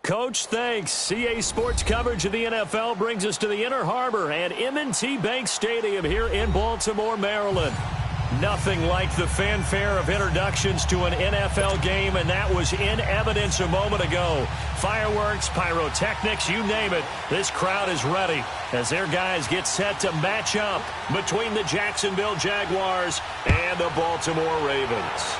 Coach, thanks. CA Sports coverage of the NFL brings us to the Inner Harbor and M&T Bank Stadium here in Baltimore, Maryland. Nothing like the fanfare of introductions to an NFL game, and that was in evidence a moment ago. Fireworks, pyrotechnics, you name it. This crowd is ready as their guys get set to match up between the Jacksonville Jaguars and the Baltimore Ravens.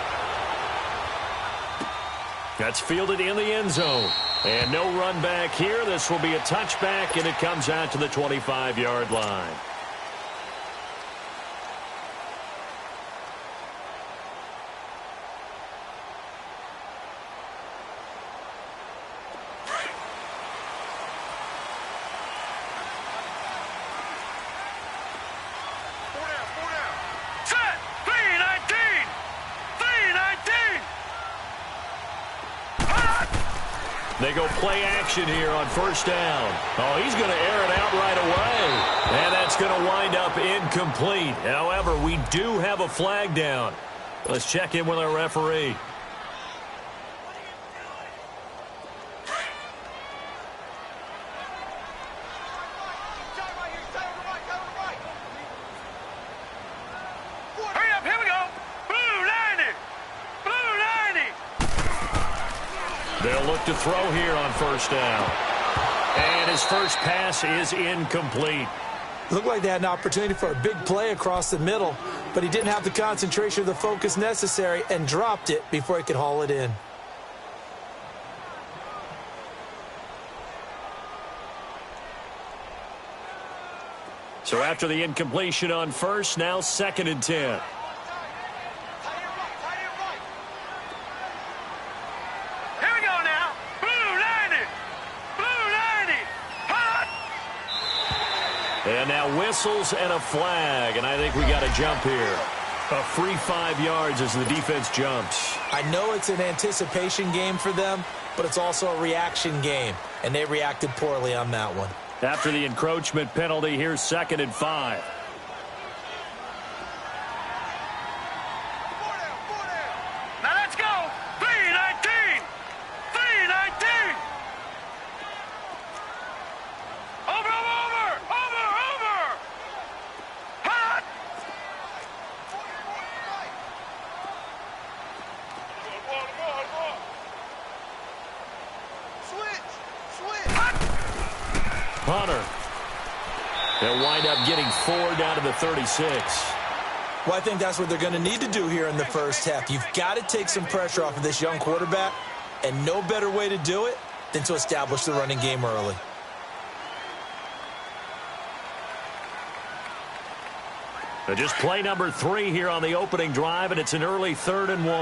That's fielded in the end zone. And no run back here. This will be a touchback, and it comes out to the 25-yard line. They go play action here on first down. Oh, he's going to air it out right away. And that's going to wind up incomplete. However, we do have a flag down. Let's check in with our referee. They'll look to throw here on first down. And his first pass is incomplete. Looked like they had an opportunity for a big play across the middle, but he didn't have the concentration or the focus necessary and dropped it before he could haul it in. So after the incompletion on first, now 2nd and 10. And now whistles and a flag, and I think we got a jump here. A free 5 yards as the defense jumps. I know it's an anticipation game for them, but it's also a reaction game, and they reacted poorly on that one. After the encroachment penalty, here's 2nd and 5. Now let's go. 3-19. 3-19. Over. Hot. Switch. Hunter. They'll wind up getting 4 down to the 36. Well, I think that's what they're going to need to do here in the first half. You've got to take some pressure off of this young quarterback, and no better way to do it than to establish the running game early. Just play number 3 here on the opening drive, and it's an early 3rd and 1.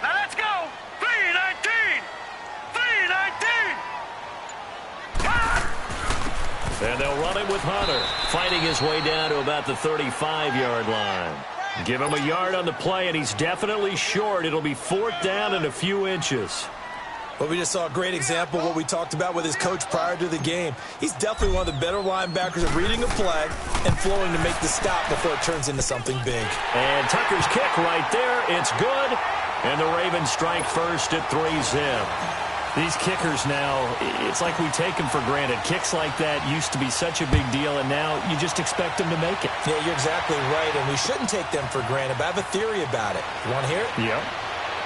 Now let's go. 3-19. 3-19. And they'll run it with Hunter, fighting his way down to about the 35-yard line. Give him a yard on the play, and he's definitely short. It'll be 4th down and a few inches. Well, we just saw a great example of what we talked about with his coach prior to the game. He's definitely one of the better linebackers at reading a play and flowing to make the stop before it turns into something big. And Tucker's kick right there. It's good. And the Ravens strike first at 3-zip. These kickers now, it's like we take them for granted. Kicks like that used to be such a big deal, and now you just expect them to make it. Yeah, you're exactly right, and we shouldn't take them for granted, but I have a theory about it. You want to hear it? Yep.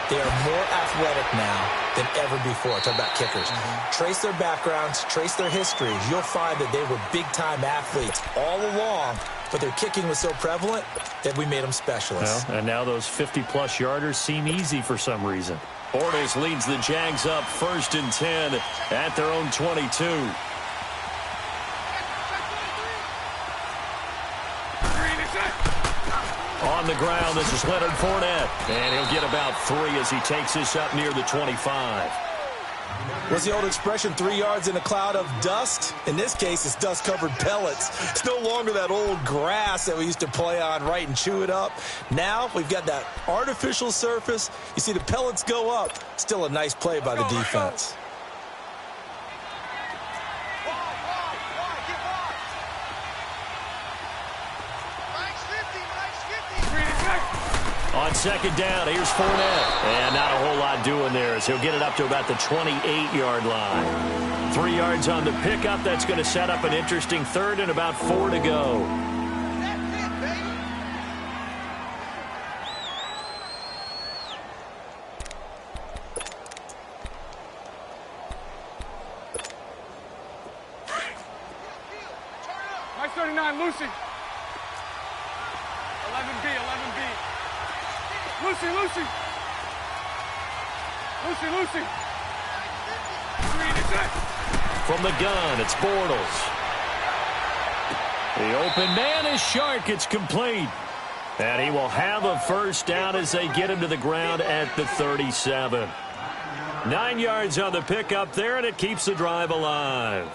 They are more athletic now than ever before. Talk about kickers. Trace their backgrounds, trace their histories. You'll find that they were big-time athletes all along, but their kicking was so prevalent that we made them specialists. Well, and now those 50-plus yarders seem easy for some reason. Bortles leads the Jags up 1st and 10 at their own 22. On the ground, this is Leonard Fournette. And he'll get about 3 as he takes this up near the 25. What's the old expression, 3 yards in a cloud of dust? In this case, it's dust-covered pellets. It's no longer that old grass that we used to play on, right, and chew it up. Now we've got that artificial surface. You see the pellets go up. Still a nice play by the defense. On On second down, here's Fournette. And not a whole lot doing there as he'll get it up to about the 28-yard line. 3 yards on the pickup. That's going to set up an interesting third and about 4 to go. Nice 39, Lucy. 11B, 11B. Lucy, Lucy. Lucy, Lucy. From the gun, it's Bortles. The open man is Shark. It's complete. And he will have a first down as they get him to the ground at the 37. 9 yards on the pickup there, and it keeps the drive alive.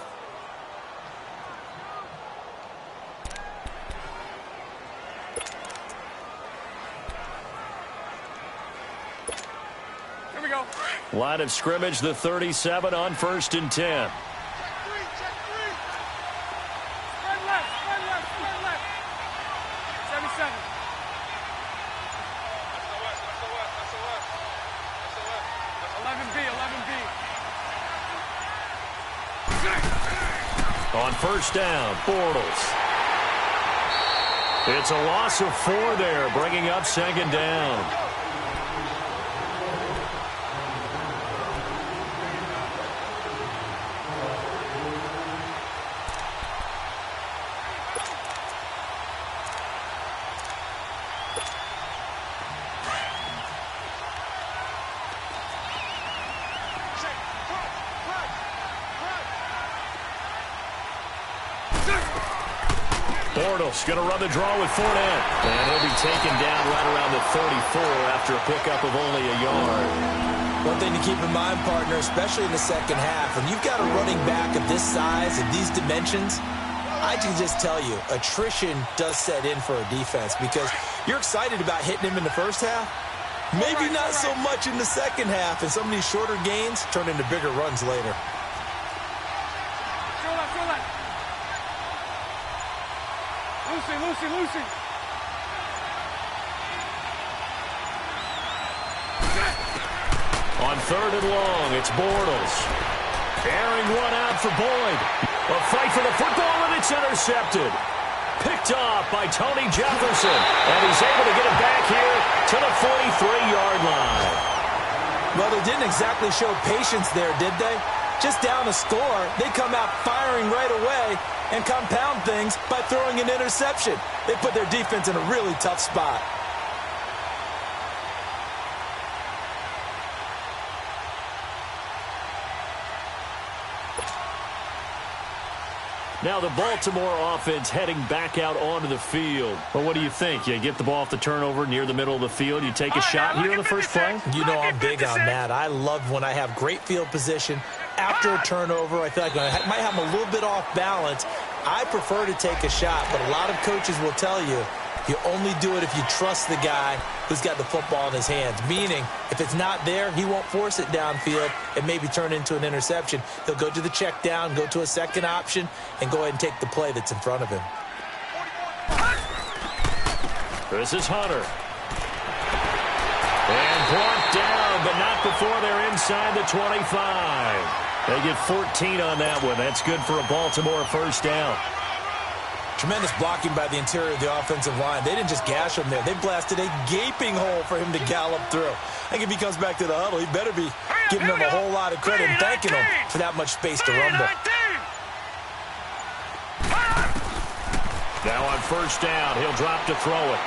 Line of scrimmage, the 37 on 1st and 10. Check three. Spread left. 77. That's the west. 11B. On first down, Bortles. It's a loss of 4 there, bringing up second down. Bortles going to run the draw with Fournette. And he'll be taken down right around the 34 after a pickup of only a yard. One thing to keep in mind, partner, especially in the second half, when you've got a running back of this size and these dimensions, I can just tell you, attrition does set in for a defense because you're excited about hitting him in the first half. Maybe not so much in the second half, and some of these shorter gains turn into bigger runs later. Lucy. On 3rd and long, it's Bortles. Airing one out for Boyd. A fight for the football, and it's intercepted. Picked off by Tony Jefferson. And he's able to get it back here to the 43-yard line. Well, they didn't exactly show patience there, did they? Just down a score, they come out firing right away and compound things by throwing an interception. They put their defense in a really tough spot. Now the Baltimore offense heading back out onto the field. But what do you think? You get the ball off the turnover near the middle of the field. You take a shot here in the first play? You know I'm big on that. I love when I have great field position after a turnover. I feel like I might have them a little bit off balance. I prefer to take a shot, but a lot of coaches will tell you, you only do it if you trust the guy who's got the football in his hands. Meaning, if it's not there, he won't force it downfield and maybe turn into an interception. He'll go to the check down, go to a second option, and go ahead and take the play that's in front of him. This is Hunter. And brought down, but not before they're inside the 25. They get 14 on that one. That's good for a Baltimore first down. Tremendous blocking by the interior of the offensive line. They didn't just gash him there. They blasted a gaping hole for him to gallop through. I think if he comes back to the huddle, he better be giving them a whole lot of credit and thanking them for that much space to rumble. Now on first down, he'll drop to throw it.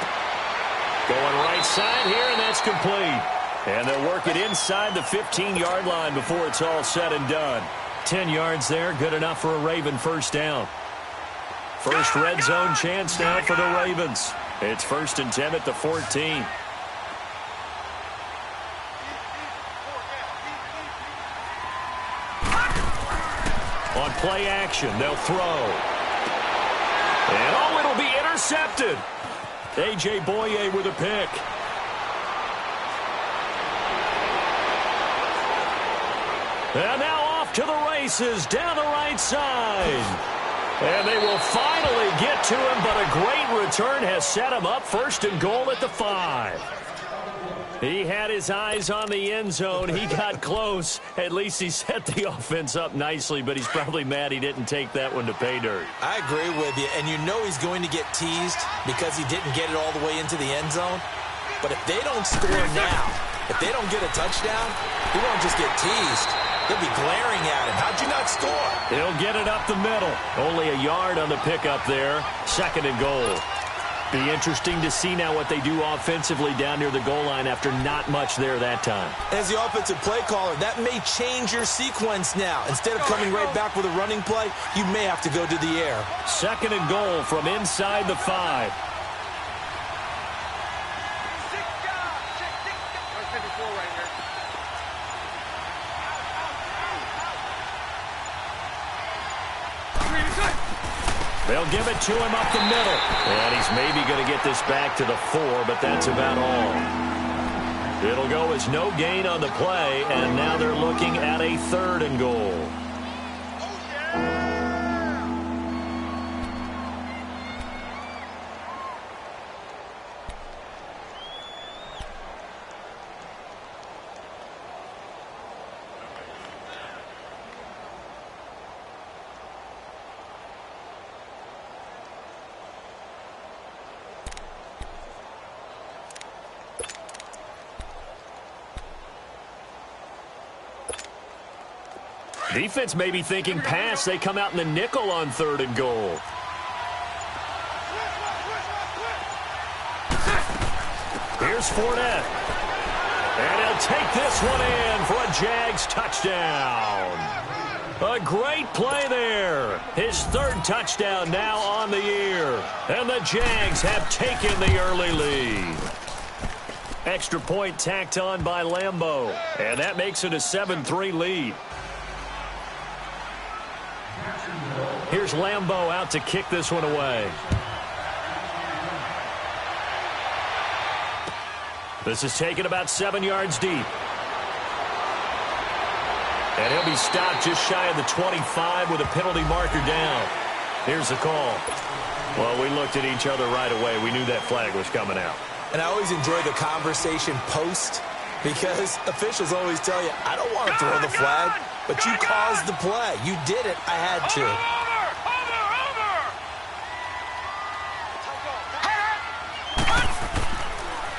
Going right side here, and that's complete. And they'll work it inside the 15-yard line before it's all said and done. 10 yards there, good enough for a Raven first down. First red zone chance now for the Ravens. It's 1st and 10 at the 14. On play action, they'll throw. And oh, it'll be intercepted. A.J. Boye with a pick. And now off to the races down the right side. And they will finally get to him, but a great return has set him up 1st and goal at the 5. He had his eyes on the end zone. He got close. At least he set the offense up nicely, but he's probably mad he didn't take that one to pay dirt. I agree with you, and you know he's going to get teased because he didn't get it all the way into the end zone. But if they don't score now, if they don't get a touchdown, he won't just get teased. They'll be glaring at him. How'd you not score? He'll get it up the middle. Only a yard on the pickup there. 2nd and goal. Be interesting to see now what they do offensively down near the goal line after not much there that time. As the offensive play caller, that may change your sequence now. Instead of coming right back with a running play, you may have to go to the air. 2nd and goal from inside the 5. They'll give it to him up the middle. And he's maybe going to get this back to the 4, but that's about all. It'll go as no gain on the play, and now they're looking at a 3rd and goal. Defense may be thinking pass. They come out in the nickel on 3rd and goal. Here's Fournette. And he'll take this one in for a Jags touchdown. A great play there. His 3rd touchdown now on the year. And the Jags have taken the early lead. Extra point tacked on by Lambeau. And that makes it a 7-3 lead. Here's Lambeau out to kick this one away. This is taken about 7 yards deep. And he'll be stopped just shy of the 25 with a penalty marker down. Here's the call. Well, we looked at each other right away. We knew that flag was coming out. And I always enjoy the conversation post because officials always tell you, I don't want to throw the flag, but you caused the play. You did it. I had to.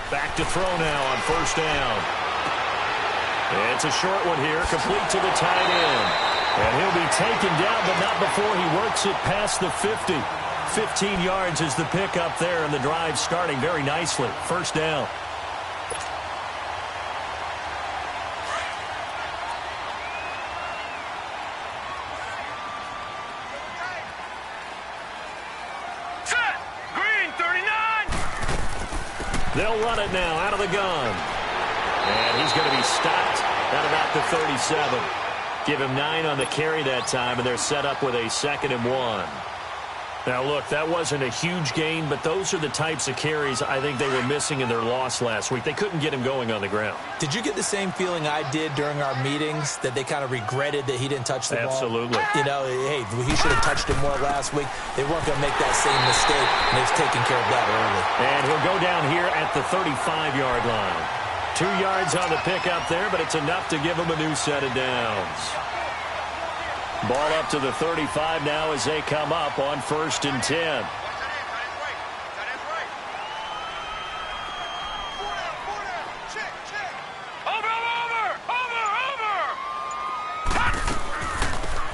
Back to throw now on 1st down. It's a short one here, complete to the tight end. And he'll be taken down, but not before he works it past the 50. 15 yards is the pickup there, and the drive starting very nicely. 1st down. They'll run it now out of the gun. And he's going to be stopped at about the 37. Give him 9 on the carry that time, and they're set up with a 2nd and 1. Now, look, that wasn't a huge gain, but those are the types of carries I think they were missing in their loss last week. They couldn't get him going on the ground. Did you get the same feeling I did during our meetings, that they kind of regretted that he didn't touch the ball? Absolutely. You know, hey, he should have touched it more last week. They weren't going to make that same mistake, and they've taken care of that early. And he'll go down here at the 35-yard line. 2 yards on the pickup there, but it's enough to give him a new set of downs. Ball up to the 35 now as they come up on 1st and 10.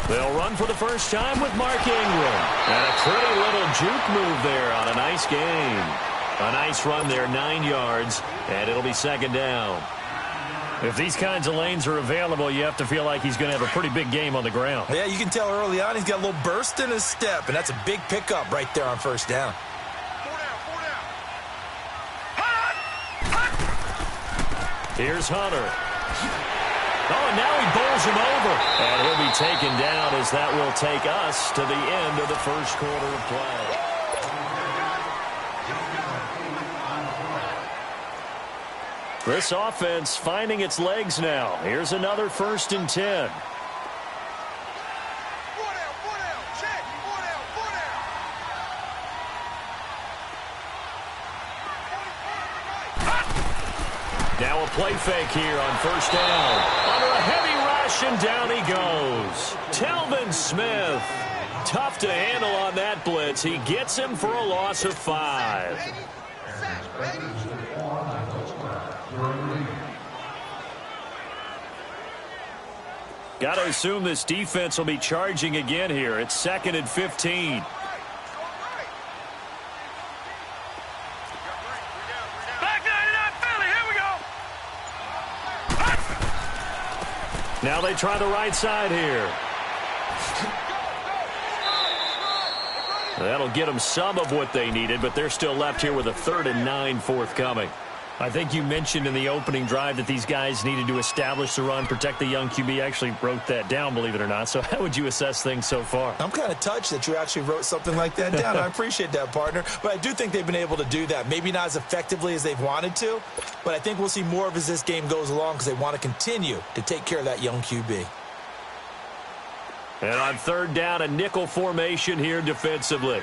They'll run for the first time with Mark Ingram. And a pretty little juke move there on a nice gain. A nice run there, 9 yards, and it'll be 2nd down. If these kinds of lanes are available, you have to feel like he's going to have a pretty big game on the ground. Yeah, you can tell early on he's got a little burst in his step, and that's a big pickup right there on 1st down. Here's Hunter. Oh, and now he bowls him over. And he'll be taken down as that will take us to the end of the 1st quarter of play. This offense finding its legs now. Here's another 1st and 10. Now a play fake here on first down. Under a heavy rush, and down he goes. Telvin Smith. Tough to handle on that blitz. He gets him for a loss of 5. Got to assume this defense will be charging again here. It's 2nd and 15. Now they try the right side here. That'll get them some of what they needed, but they're still left here with a 3rd and 9 forthcoming. I think you mentioned in the opening drive that these guys needed to establish the run, protect the young QB. I actually wrote that down, believe it or not. So how would you assess things so far? I'm kind of touched that you actually wrote something like that down. I appreciate that, partner. But I do think they've been able to do that. Maybe not as effectively as they've wanted to, but I think we'll see more of as this game goes along because they want to continue to take care of that young QB. And on 3rd down, a nickel formation here defensively.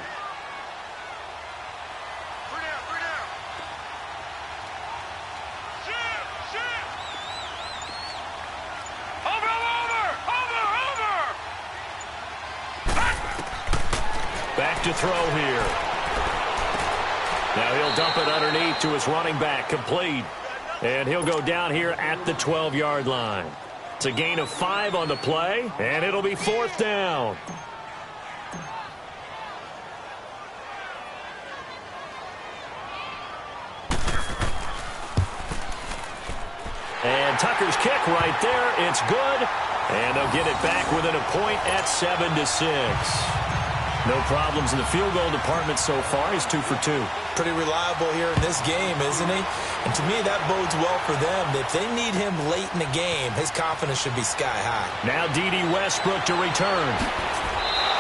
Back to throw here. Now he'll dump it underneath to his running back, complete. And he'll go down here at the 12-yard line. It's a gain of 5 on the play, and it'll be 4th down. And Tucker's kick right there. It's good. And they'll get it back within a point at 7-6. No problems in the field goal department so far. He's 2 for 2. Pretty reliable here in this game, isn't he? And to me, that bodes well for them. If they need him late in the game, his confidence should be sky high. Now D.D. Westbrook to return.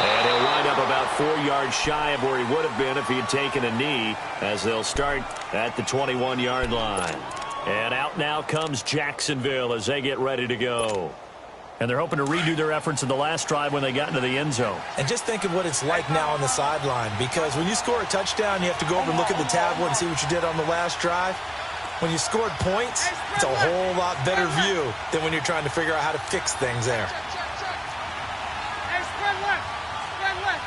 And he'll wind up about 4 yards shy of where he would have been if he had taken a knee, as they'll start at the 21-yard line. And out now comes Jacksonville as they get ready to go. And they're hoping to redo their efforts in the last drive when they got into the end zone. And just think of what it's like now on the sideline, because when you score a touchdown, you have to go over and look at the tablet and see what you did on the last drive. When you scored points, it's a whole lot better view than when you're trying to figure out how to fix things there. Hey, spread left. Spread left.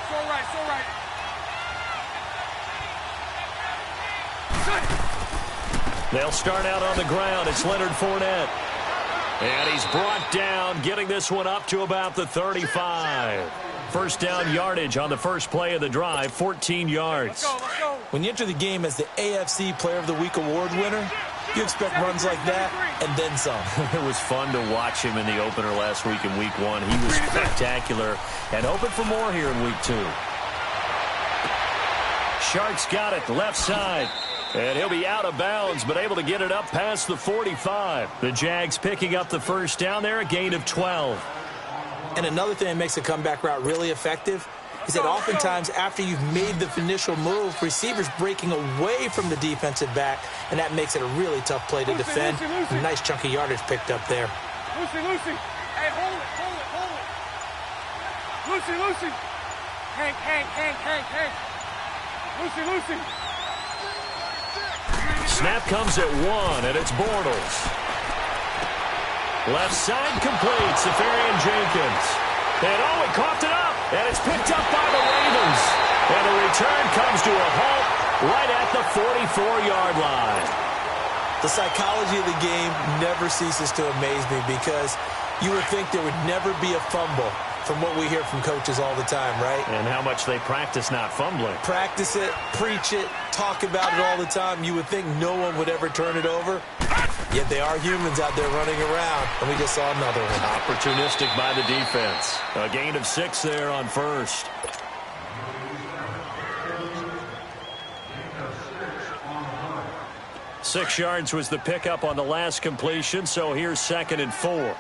So right, so right. They'll start out on the ground. It's Leonard Fournette. And he's brought down, getting this one up to about the 35. First down yardage on the first play of the drive, 14 yards. Let's go. When you enter the game as the AFC Player of the Week award winner, you expect runs like that and then some. It was fun to watch him in the opener last week in Week 1. He was spectacular and hoping for more here in Week 2. Sharks got it, left side. And he'll be out of bounds, but able to get it up past the 45. The Jags picking up the first down there, a gain of 12. And another thing that makes a comeback route really effective is that oftentimes after you've made the initial move, receivers breaking away from the defensive back, and that makes it a really tough play to defend. Lucy. Nice chunky yardage picked up there. Lucy. Hey, hold it. Lucy. Hank. Lucy. Snap comes at 1, and it's Bortles. Left side complete, Safarian Jenkins. And he coughed it up, and it's picked up by the Ravens. And the return comes to a halt right at the 44-yard line. The psychology of the game never ceases to amaze me, because you would think there would never be a fumble from what we hear from coaches all the time, right? And how much they practice not fumbling. Practice it, preach it, talk about it all the time. You would think no one would ever turn it over. Yet they are humans out there running around, and we just saw another one. Opportunistic by the defense. A gain of 6 there on first. Six yards was the pickup on the last completion, so here's 2nd and 4.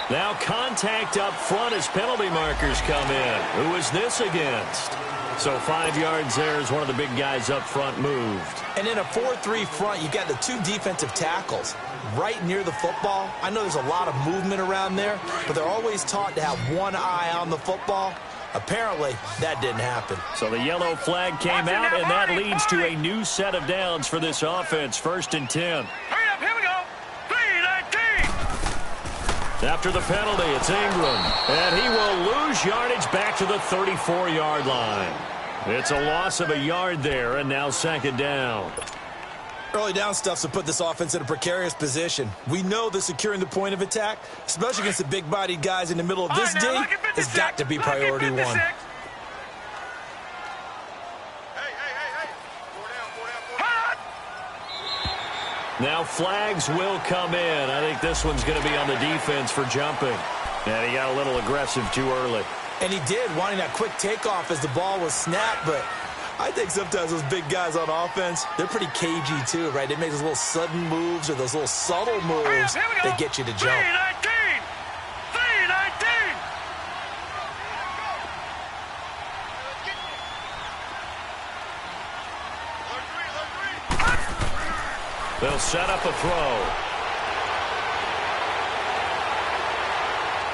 Now contact up front as penalty markers come in. Who is this against? So 5 yards there as one of the big guys up front moved. And in a 4-3 front, you got the 2 defensive tackles right near the football. I know there's a lot of movement around there, but they're always taught to have one eye on the football. Apparently, that didn't happen. So the yellow flag came out, and that leads to a new set of downs for this offense. 1st and 10. Hurry up, here we go. 3-19. After the penalty, it's Ingram. And he will lose yardage back to the 34-yard line. It's a loss of a yard there, and now 2nd down. Early down stuff's to put this offense in a precarious position. We know that securing the point of attack, especially against the big-bodied guys in the middle of this D, has got to be priority one. Hey. 4 down. Now flags will come in. I think this one's going to be on the defense for jumping. And he got a little aggressive too early. And he did, wanting that quick takeoff as the ball was snapped, but I think sometimes those big guys on offense, they're pretty cagey too, right? They make those little sudden moves or those little subtle moves that get you to jump. 3-19. They'll set up a throw.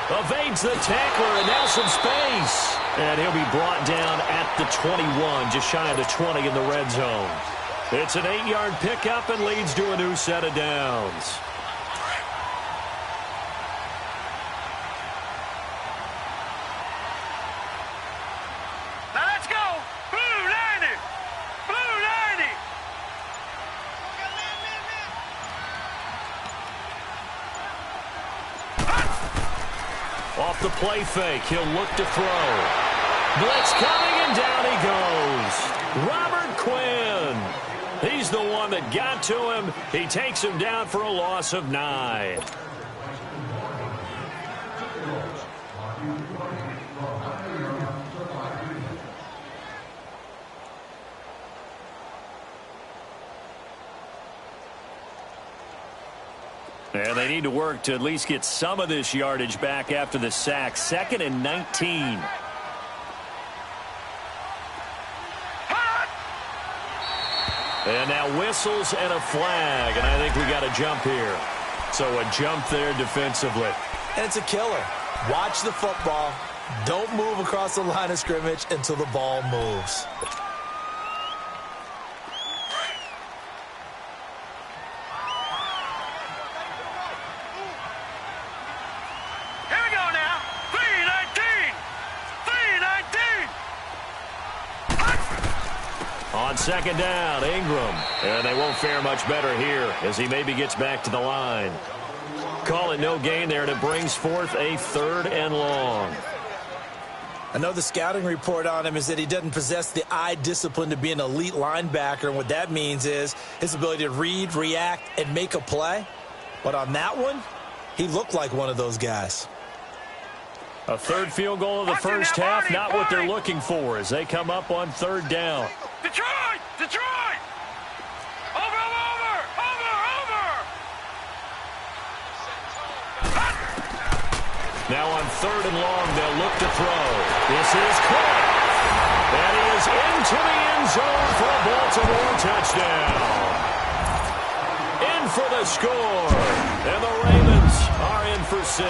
Evades the tackler, and now some space. And he'll be brought down at the 21, just shy of the 20 in the red zone. It's an 8-yard pickup and leads to a new set of downs. Now let's go. Blue 90. Blue 90. Off the play fake, he'll look to throw. Blitz coming, and down he goes. Robert Quinn. He's the one that got to him. He takes him down for a loss of 9. And they need to work to at least get some of this yardage back after the sack. 2nd and 19. And now whistles and a flag, and I think we got a jump here. So a jump there defensively. And it's a killer. Watch the football. Don't move across the line of scrimmage until the ball moves. Here we go now. 3-19. 3-19. On 2nd down, Ingram. And they won't fare much better here as he maybe gets back to the line. Call it no gain there, and it brings forth a 3rd and long. I know the scouting report on him is that he doesn't possess the eye discipline to be an elite linebacker, and what that means is his ability to read, react, and make a play. But on that one, he looked like one of those guys. A 3rd field goal of the first half, not what they're looking for as they come up on 3rd down. Detroit! Detroit! Over! Now on 3rd and long, they'll look to throw. This is caught. And he is into the end zone for a Baltimore touchdown. In for the score. And the Ravens are in for 6.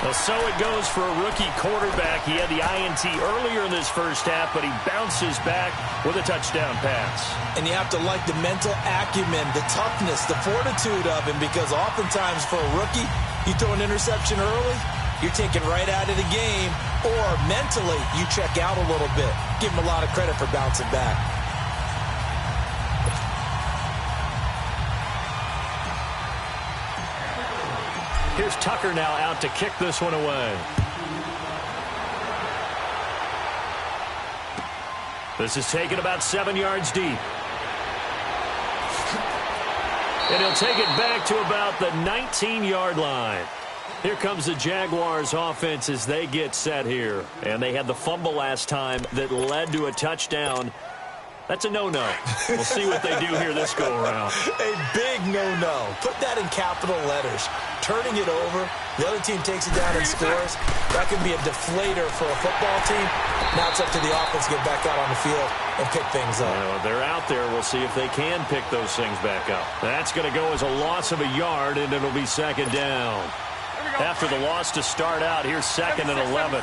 Well, so it goes for a rookie quarterback. He had the INT earlier in this first half, but he bounces back with a touchdown pass. And you have to like the mental acumen, the toughness, the fortitude of him, because oftentimes for a rookie, you throw an interception early, you're taken right out of the game, or mentally you check out a little bit. Give him a lot of credit for bouncing back. Here's Tucker now out to kick this one away. This is taken about 7 yards deep. And he'll take it back to about the 19-yard line. Here comes the Jaguars offense as they get set here. And they had the fumble last time that led to a touchdown. That's a no-no. We'll see what they do here this go-around. A big no-no. Put that in capital letters. Turning it over, the other team takes it down and scores. That can be a deflator for a football team. Now it's up to the offense to get back out on the field and pick things up. Well, they're out there. We'll see if they can pick those things back up. That's going to go as a loss of a yard, and it'll be 2nd down. After the loss to start out, here's 2nd and 11.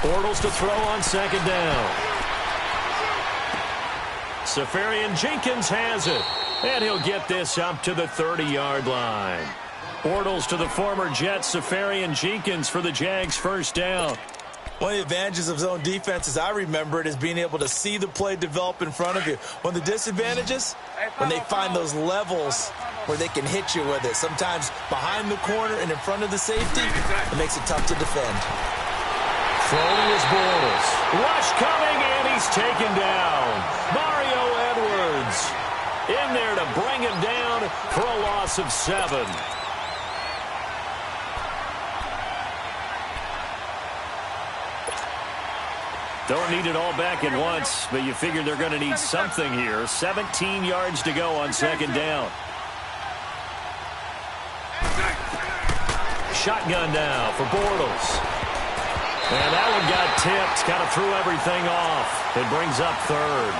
Bortles to throw on second down. Safarian-Jenkins has it. And he'll get this up to the 30-yard line. Bortles to the former Jet, Safarian-Jenkins for the Jags' first down. One of the advantages of zone defense, as I remember it, is being able to see the play develop in front of you. One of the disadvantages, when they find those levels where they can hit you with it. Sometimes behind the corner and in front of the safety, it makes it tough to defend. Throwing is Bortles. Rush coming, and he's taken down. Mario Edwards in there to bring him down for a loss of 7. Don't need it all back at once, but you figure they're going to need something here. 17 yards to go on second down. Shotgun now for Bortles. And that one got tipped, kind of threw everything off. It brings up third.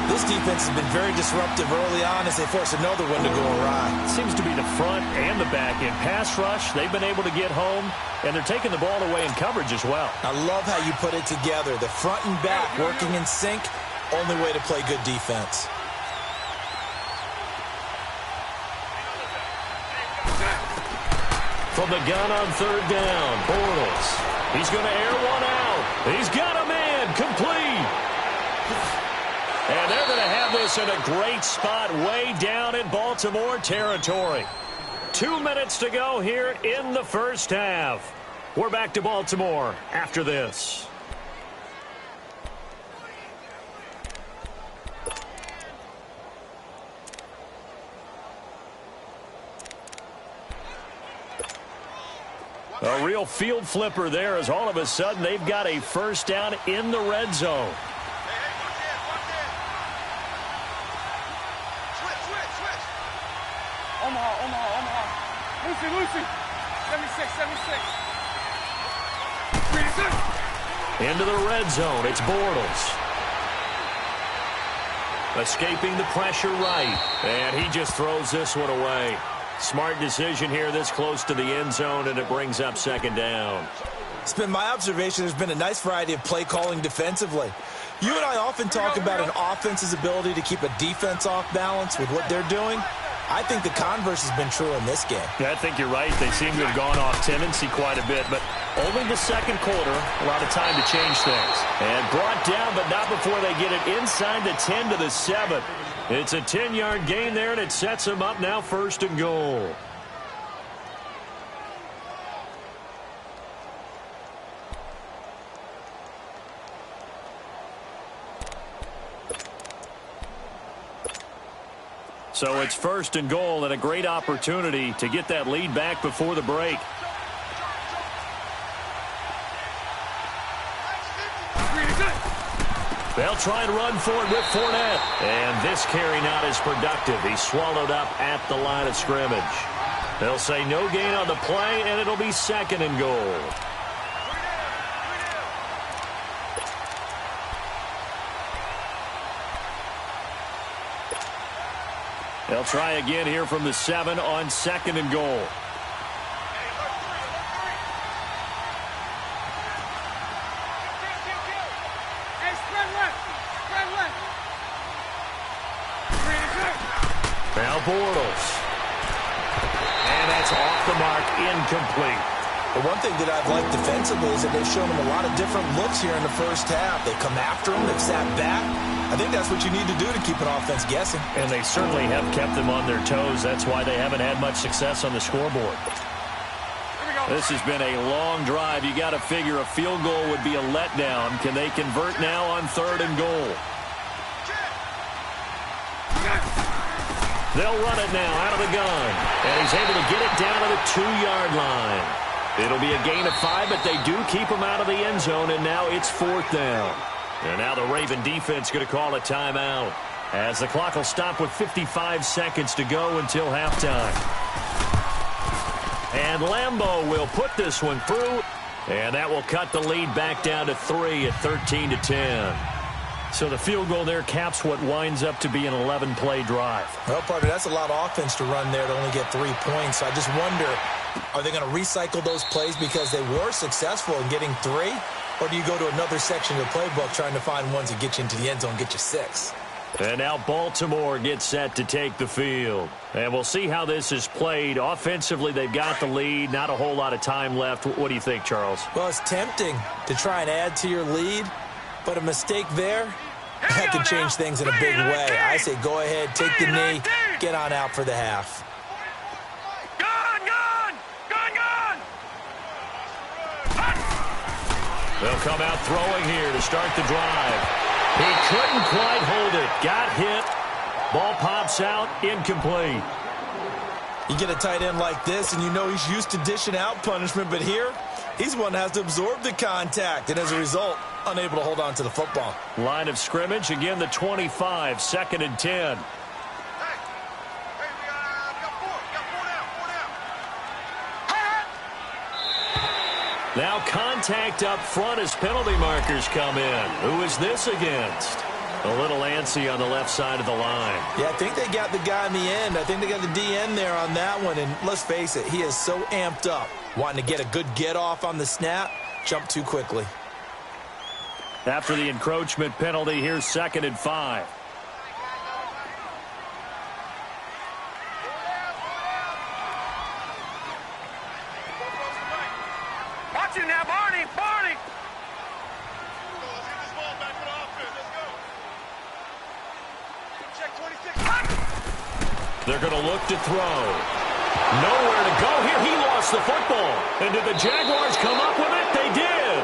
This defense has been very disruptive early on as they force another one to go awry. Seems to be the front and the back. In pass rush, they've been able to get home, and they're taking the ball away in coverage as well. I love how you put it together. The front and back working in sync, only way to play good defense. From the gun on third down, Bortles. He's going to air one out. He's got a man, complete. And they're going to have this in a great spot way down in Baltimore territory. 2 minutes to go here in the first half. We're back to Baltimore after this. A real field flipper there as all of a sudden they've got a first down in the red zone. Omaha. Lucy. 76. Into the red zone. It's Bortles. Escaping the pressure right. And he just throws this one away. Smart decision here this close to the end zone, and it brings up second down. It's been my observation there's been a nice variety of play calling defensively. You and I often talk about an offense's ability to keep a defense off balance with what they're doing. I think the converse has been true in this game. Yeah, I think you're right. They seem to have gone off tendency quite a bit, but only the second quarter, a lot of time to change things. And brought down, but not before they get it inside the 10 to the 7. It's a 10-yard gain there, and it sets them up now first and goal. So it's first and goal and a great opportunity to get that lead back before the break. They'll try and run for it with Fournette. And this carry not as productive. He's swallowed up at the line of scrimmage. They'll say no gain on the play, and it'll be second and goal. They'll try again here from the 7 on second and goal. Now Bortles. And that's off the mark, incomplete. The one thing that I've liked defensively is that they've shown them a lot of different looks here in the first half. They come after them, they've sat back. I think that's what you need to do to keep an offense guessing. And they certainly have kept them on their toes. That's why they haven't had much success on the scoreboard. This has been a long drive. You got to figure a field goal would be a letdown. Can they convert now on third and goal? They'll run it now out of the gun. And he's able to get it down to the 2-yard line. It'll be a gain of 5, but they do keep him out of the end zone, and now it's fourth down. And now the Raven defense going to call a timeout as the clock will stop with 55 seconds to go until halftime. And Lambeau will put this one through, and that will cut the lead back down to 3 at 13-10. So the field goal there caps what winds up to be an 11-play drive. Well, partner, that's a lot of offense to run there to only get 3 points. So I just wonder, are they going to recycle those plays because they were successful in getting 3? Or do you go to another section of the playbook trying to find ones that get you into the end zone and get you 6? And now Baltimore gets set to take the field. And we'll see how this is played. Offensively, they've got the lead. Not a whole lot of time left. What do you think, Charles? Well, it's tempting to try and add to your lead, but a mistake there, that could change things in a big way. I say go ahead, take the knee, get on out for the half. They'll come out throwing here to start the drive. He couldn't quite hold it. Got hit. Ball pops out. Incomplete. You get a tight end like this, and you know he's used to dishing out punishment, but here, he's the one that has to absorb the contact, and as a result, unable to hold on to the football. Line of scrimmage, again the 25, 2nd and 10. Now contact up front as penalty markers come in. Who is this against? A little antsy on the left side of the line. Yeah, I think they got the guy in the end. I think they got the DN there on that one. And let's face it, he is so amped up, wanting to get a good get-off on the snap, jump too quickly. After the encroachment penalty, here's 2nd and 5. Watch it now, Barney! Barney! They're going to look to throw. Nowhere to go here. He lost the football. And did the Jaguars come up with it? They did.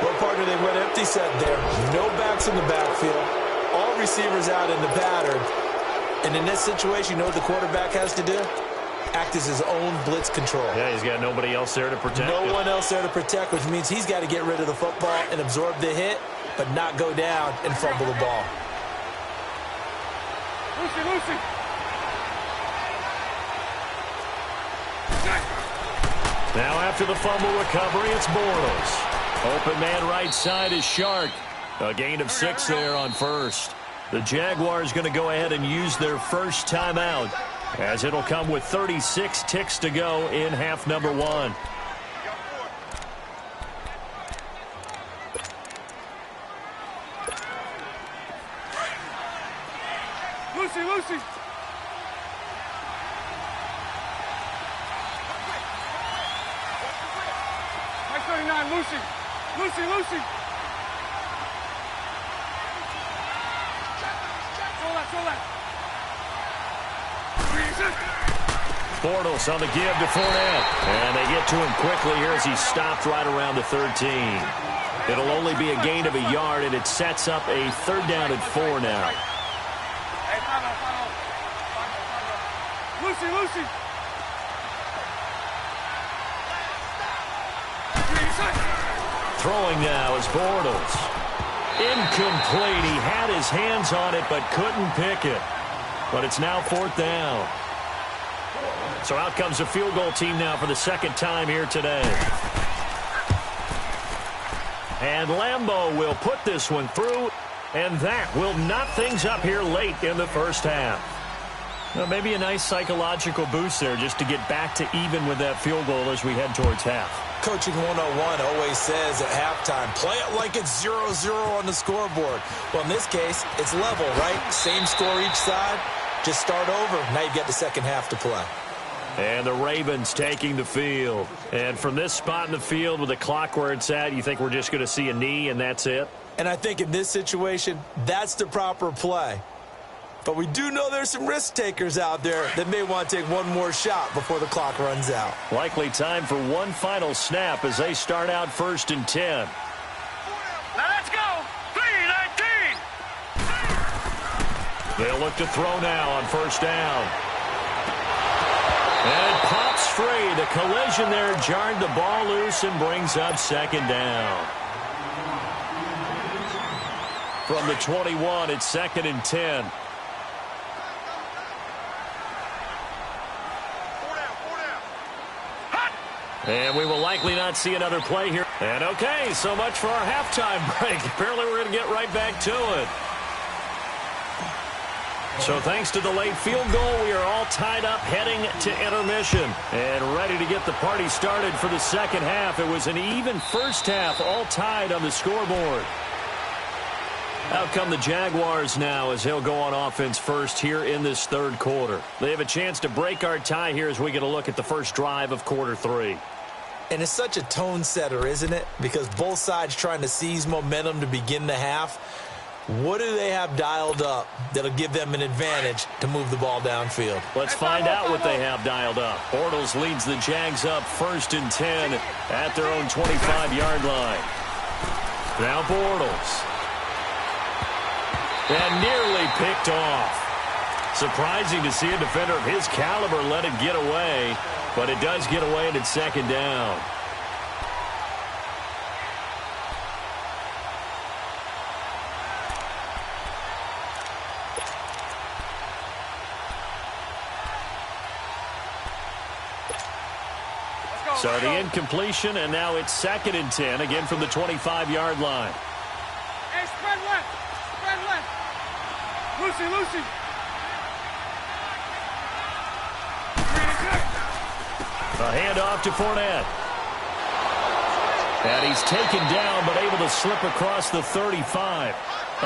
Well, partner, they went empty set there. No backs in the backfield. All receivers out in the pattern. And in this situation, you know what the quarterback has to do? Act as his own blitz control. Yeah, he's got nobody else there to protect him. No one else there to protect, which means he's got to get rid of the football and absorb the hit, but not go down and fumble the ball. Lucy. Now after the fumble recovery, it's Bortles. Open man right side is Shark. A gain of 6 there on first. The Jaguars going to go ahead and use their first timeout, as it'll come with 36 ticks to go in half number 1. Lucy. Nice 39, Lucy. Throw that. Bortles on the give to Fournette. And they get to him quickly here as he's stopped right around the 13. It'll only be a gain of a yard, and it sets up a 3rd down and 4 now. Lucy. Throwing now is Bortles. Incomplete. He had his hands on it but couldn't pick it. But it's now 4th down. So out comes the field goal team now for the 2nd time here today. And Lambeau will put this one through, and that will knot things up here late in the first half. Well, maybe a nice psychological boost there just to get back to even with that field goal as we head towards half. Coaching 101 always says at halftime, play it like it's 0-0 on the scoreboard. Well, in this case, it's level, right? Same score each side. Just start over. Now you've got the second half to play. And the Ravens taking the field. And from this spot in the field with the clock where it's at, you think we're just going to see a knee and that's it? And I think in this situation, that's the proper play. But we do know there's some risk takers out there that may want to take one more shot before the clock runs out. Likely time for one final snap as they start out 1st and 10. Now let's go. 3-19. They'll look to throw now on 1st down. And pops free. The collision there jarred the ball loose and brings up 2nd down. From the 21, it's 2nd and 10. And we will likely not see another play here. And okay, so much for our halftime break. Apparently we're going to get right back to it. So thanks to the late field goal, we are all tied up heading to intermission and ready to get the party started for the second half. It was an even first half, all tied on the scoreboard. Out come the Jaguars now as he'll go on offense first here in this third quarter. They have a chance to break our tie here as we get a look at the first drive of quarter three. And it's such a tone setter, isn't it? Because both sides trying to seize momentum to begin the half. What do they have dialed up that'll give them an advantage to move the ball downfield? Let's find out what they have dialed up. Bortles leads the Jags up 1st and 10 at their own 25-yard line. Now Bortles. And nearly picked off. Surprising to see a defender of his caliber let it get away, but it does get away and it's second down. So the incompletion, and now it's 2nd and 10, again from the 25-yard line. Hey, spread left. Spread left. Lucy. A handoff to Fournette. And he's taken down, but able to slip across the 35.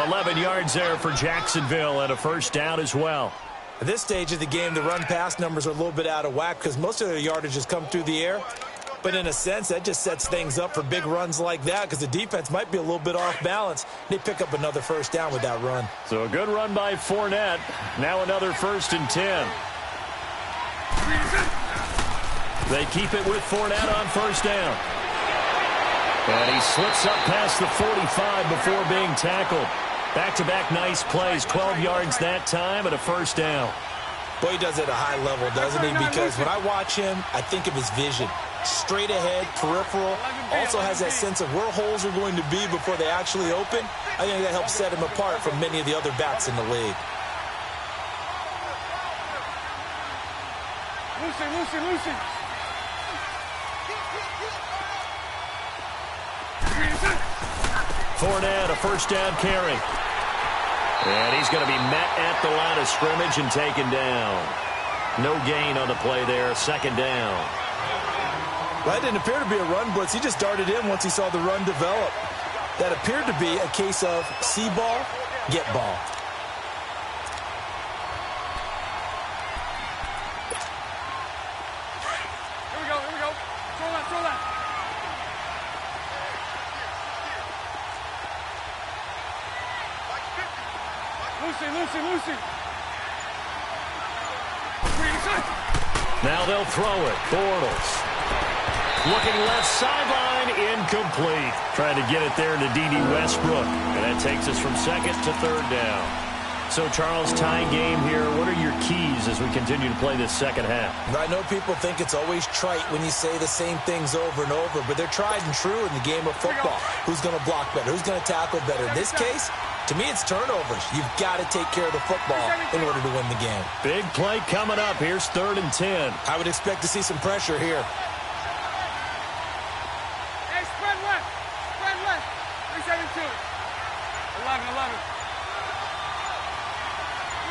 11 yards there for Jacksonville, and a first down as well. At this stage of the game, the run-pass numbers are a little bit out of whack because most of their yardage has come through the air. But in a sense, that just sets things up for big runs like that because the defense might be a little bit off balance. They pick up another first down with that run. So a good run by Fournette. Now another 1st and 10. They keep it with Fournette on first down. And he slips up past the 45 before being tackled. Back-to-back nice plays, 12 yards that time and a first down. Boy, he does it at a high level, doesn't he? Because when I watch him, I think of his vision. Straight ahead, peripheral, also has that sense of where holes are going to be before they actually open. I think that helps set him apart from many of the other backs in the league. Lucy. Fournette, a first down carry. And he's going to be met at the line of scrimmage and taken down. No gain on the play there, second down. Well, that didn't appear to be a run blitz. He just darted in once he saw the run develop. That appeared to be a case of see ball, get ball. Here we go. Throw that. Lucy. Now they'll throw it. Bortles. Looking left sideline, incomplete. Trying to get it there to D.D. Westbrook. And that takes us from 2nd to 3rd down. So, Charles, tie game here. What are your keys as we continue to play this second half? I know people think it's always trite when you say the same things over and over, but they're tried and true in the game of football. Who's going to block better? Who's going to tackle better? In this case, to me, it's turnovers. You've got to take care of the football in order to win the game. Big play coming up. Here's 3rd and 10. I would expect to see some pressure here. Hey, spread left. 372. 11.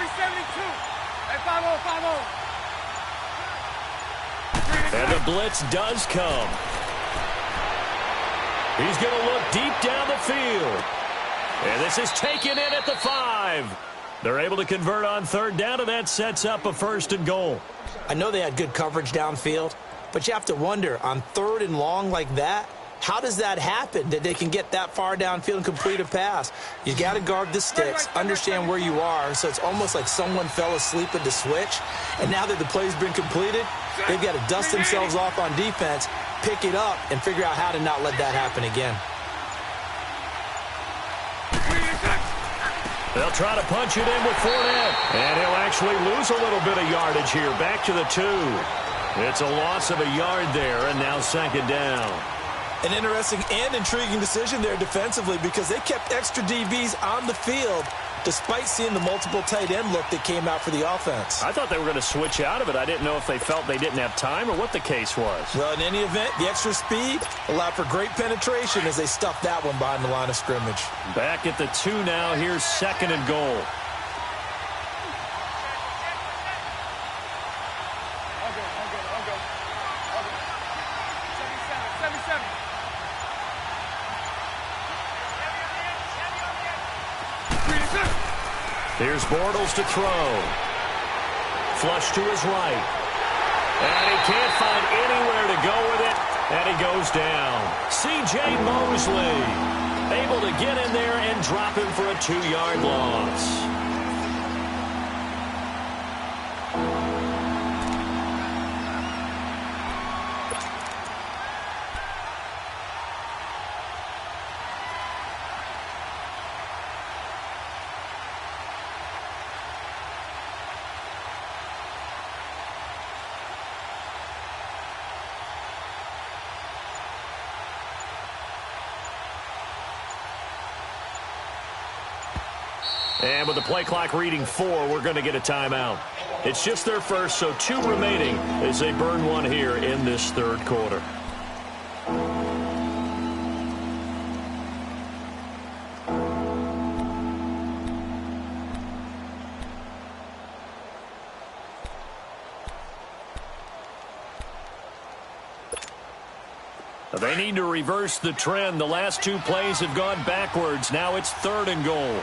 372. Hey, 5-0. And the blitz does come. He's going to look deep down the field. And this is taken in at the 5. They're able to convert on 3rd down, and that sets up a 1st and goal. I know they had good coverage downfield, but you have to wonder, on 3rd and long like that, how does that happen, that they can get that far downfield and complete a pass? You got to guard the sticks, understand where you are, so it's almost like someone fell asleep at the switch, and now that the play's been completed, they've got to dust themselves off on defense, pick it up, and figure out how to not let that happen again. They'll try to punch it in with Fournette, and he'll actually lose a little bit of yardage here, back to the 2. It's a loss of a yard there, and now 2nd down. An interesting and intriguing decision there defensively because they kept extra DBs on the field despite seeing the multiple tight end look that came out for the offense. I thought they were going to switch out of it. I didn't know if they felt they didn't have time or what the case was. Well, in any event, the extra speed allowed for great penetration as they stuffed that one behind the line of scrimmage. Back at the 2 now. Here's 2nd and goal. Here's Bortles to throw. Flush to his right. And he can't find anywhere to go with it. And he goes down. C.J. Mosley able to get in there and drop him for a 2-yard loss. And with the play clock reading 4, we're going to get a timeout. It's just their first, so 2 remaining as they burn one here in this 3rd quarter. They need to reverse the trend. The last 2 plays have gone backwards. Now it's 3rd and goal.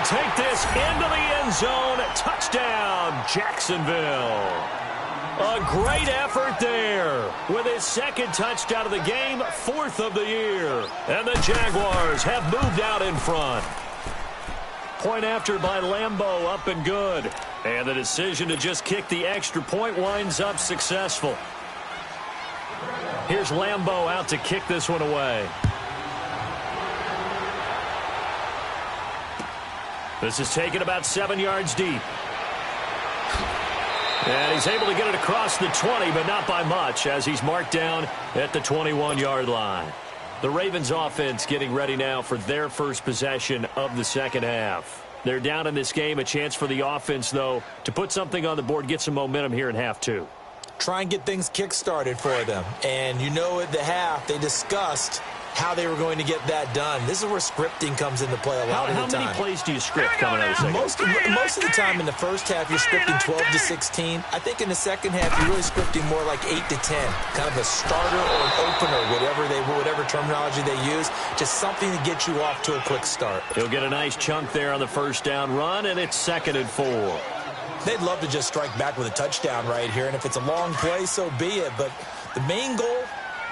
Take this into the end zone. Touchdown, Jacksonville. A great effort there with his 2nd touchdown of the game, 4th of the year. And the Jaguars have moved out in front. Point after by Lambeau, up and good. And the decision to just kick the extra point winds up successful. Here's Lambeau out to kick this one away. This is taken about 7 yards deep. And he's able to get it across the 20, but not by much, as he's marked down at the 21-yard line. The Ravens offense getting ready now for their first possession of the 2nd half. They're down in this game. A chance for the offense, though, to put something on the board, get some momentum here in half 2. Try and get things kick-started for them. And you know at the half, they discussed how they were going to get that done. This is where scripting comes into play a lot of the time. How many plays do you script coming out of the second? Most of the time in the first half, you're scripting 12 to 16. I think in the second half, you're really scripting more like 8 to 10. Kind of a starter or an opener, whatever terminology they use. Just something to get you off to a quick start. He'll get a nice chunk there on the first down run, and it's 2nd and 4. They'd love to just strike back with a touchdown right here, and if it's a long play, so be it. But the main goal,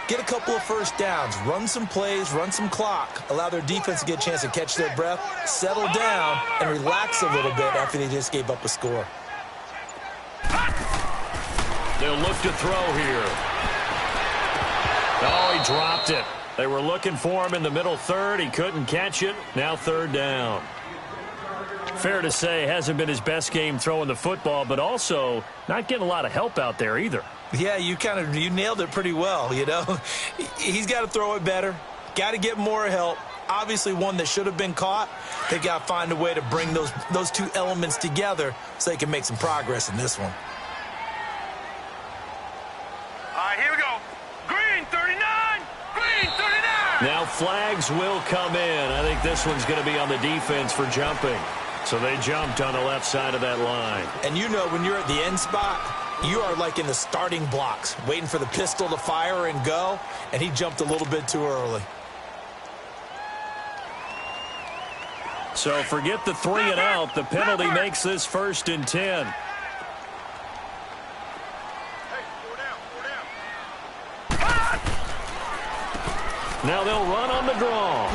get a couple of first downs, run some plays, run some clock, allow their defense to get a chance to catch their breath, settle down, and relax a little bit after they just gave up a score. They'll look to throw here. Oh, he dropped it. They were looking for him in the middle 3rd. He couldn't catch it. Now 3rd down. Fair to say, hasn't been his best game throwing the football, but also not getting a lot of help out there either. Yeah, you nailed it pretty well, you know. He's got to throw it better, got to get more help. Obviously one that should have been caught. They got to find a way to bring those 2 elements together so they can make some progress in this one. All right, here we go. Green 39, green 39. Now flags will come in. I think this one's going to be on the defense for jumping. So they jumped on the left side of that line. And you know when you're at the end spot, you are like in the starting blocks, waiting for the pistol to fire and go, and he jumped a little bit too early. So forget the 3 and out. The penalty makes this 1st and 10. Hey, 4 down. Now they'll run on the draw.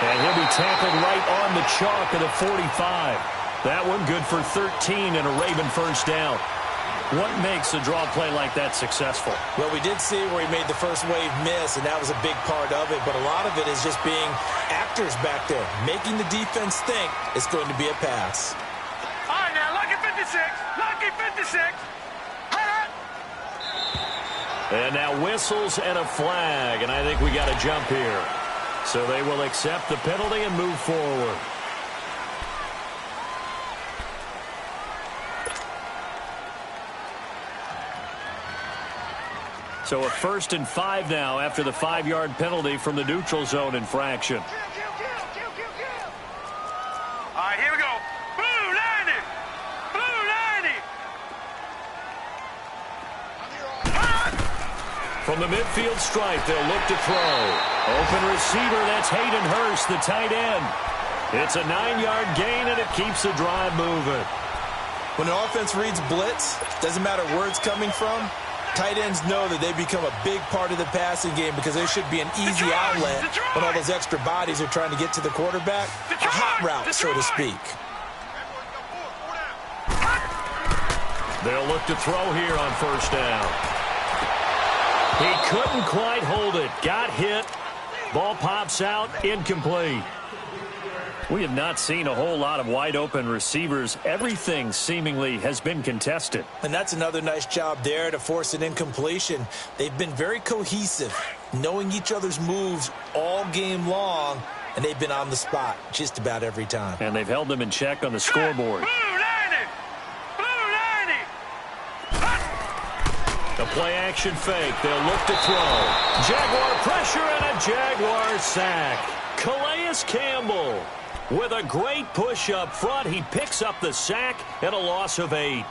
And he'll be tackled right on the chalk of the 45. That one good for 13 and a Raven first down. What makes a draw play like that successful? Well, we did see where he made the first wave miss, and that was a big part of it. But a lot of it is just being actors back there, making the defense think it's going to be a pass. All right, now, lucky 56. Lucky 56. And now whistles and a flag, and I think we got a jump here. So they will accept the penalty and move forward. So a 1st and 5 now after the 5-yard penalty from the neutral zone infraction. All right, here we go. Blue 90. Blue 90. From the midfield stripe, they'll look to throw. Open receiver, that's Hayden Hurst, the tight end. It's a 9-yard gain, and it keeps the drive moving. When an offense reads blitz, doesn't matter where it's coming from, tight ends know that they become a big part of the passing game because there should be an easy outlet when all those extra bodies are trying to get to the quarterback. A hot route, so to speak. They'll look to throw here on 1st down. He couldn't quite hold it. Got hit. Ball pops out. Incomplete. We have not seen a whole lot of wide-open receivers. Everything seemingly has been contested. And that's another nice job there to force an incompletion. They've been very cohesive, knowing each other's moves all game long, and they've been on the spot just about every time. And they've held them in check on the scoreboard. Blue 90. Blue 90. A play-action fake. They'll look to throw. Jaguar pressure and a Jaguar sack. Calais Campbell. With a great push up front, he picks up the sack and a loss of 8.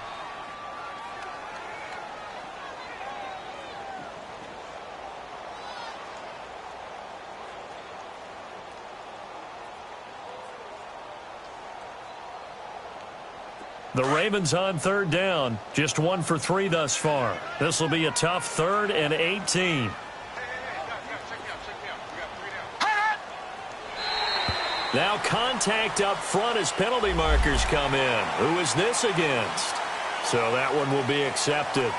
The Ravens on 3rd down. Just 1 for 3 thus far. This will be a tough 3rd and 18. Now contact up front as penalty markers come in. Who is this against? So that one will be accepted.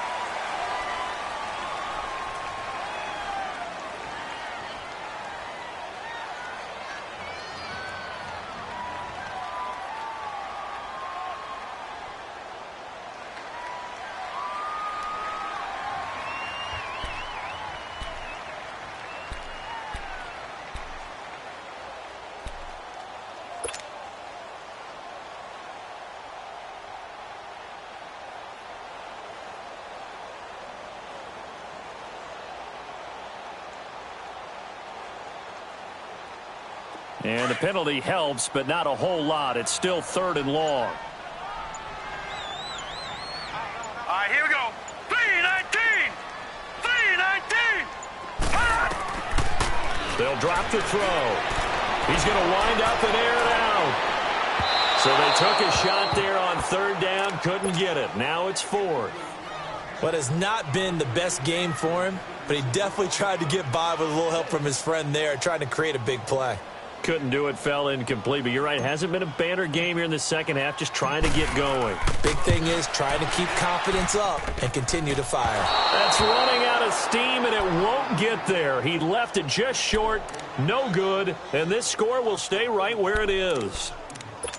And the penalty helps, but not a whole lot. It's still 3rd and long. All right, here we go. 3-19. 3-19. They'll drop the throw. He's going to wind up and air it out. So they took a shot there on 3rd down, couldn't get it. Now it's 4th. What has not been the best game for him, but he definitely tried to get by with a little help from his friend there, trying to create a big play. Couldn't do it, fell incomplete. But you're right, hasn't been a banner game here in the second half, just trying to get going. Big thing is trying to keep confidence up and continue to fire. That's running out of steam, and it won't get there. He left it just short, no good, and this score will stay right where it is.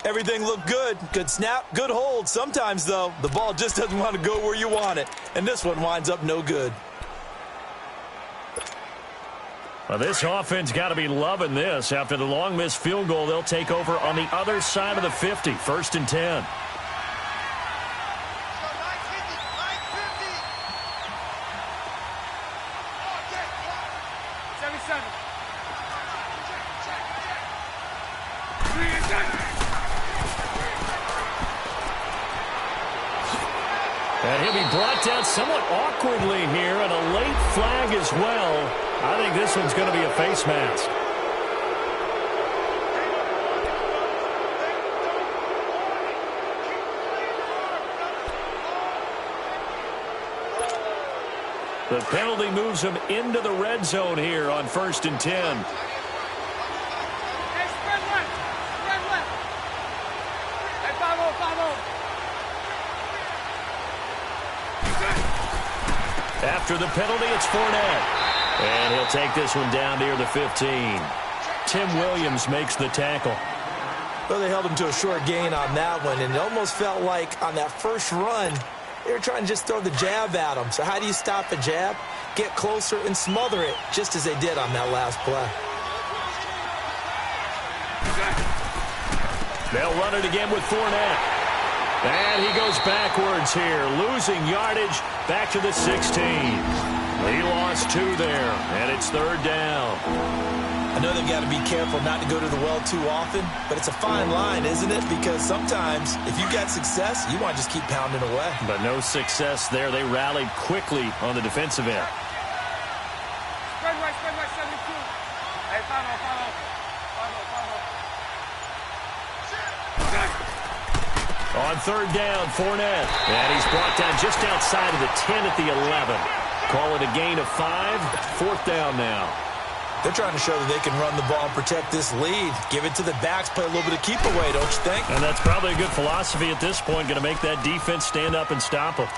Everything looked good. Good snap, good hold. Sometimes, though, the ball just doesn't want to go where you want it, and this one winds up no good. Well, this offense got to be loving this. After the long missed field goal, they'll take over on the other side of the 50, 1st and 10. And he'll be brought down somewhat awkwardly here, and a late flag as well. I think this one's going to be a face mask. The penalty moves him into the red zone here on 1st and 10. Hey, spread left. Spread left. Hey, 5-0, 5-0. After the penalty, it's Fournette. And he'll take this one down near the 15. Tim Williams makes the tackle. Well, they held him to a short gain on that one, and it almost felt like on that first run, they were trying to just throw the jab at him. So how do you stop a jab? Get closer and smother it, just as they did on that last play. They'll run it again with Fournette. And he goes backwards here, losing yardage back to the 16. He lost 2 there, and it's third down. I know they've got to be careful not to go to the well too often, but it's a fine line, isn't it? Because sometimes, if you got success, you want to just keep pounding away. But no success there. They rallied quickly on the defensive end. Spread right, 72. Hey, follow. On third down, Fournette. And he's brought down just outside of the 10 at the 11. Call it a gain of 5. Fourth down now. They're trying to show that they can run the ball and protect this lead. Give it to the backs, play a little bit of keep away, don't you think? And that's probably a good philosophy at this point, going to make that defense stand up and stop them.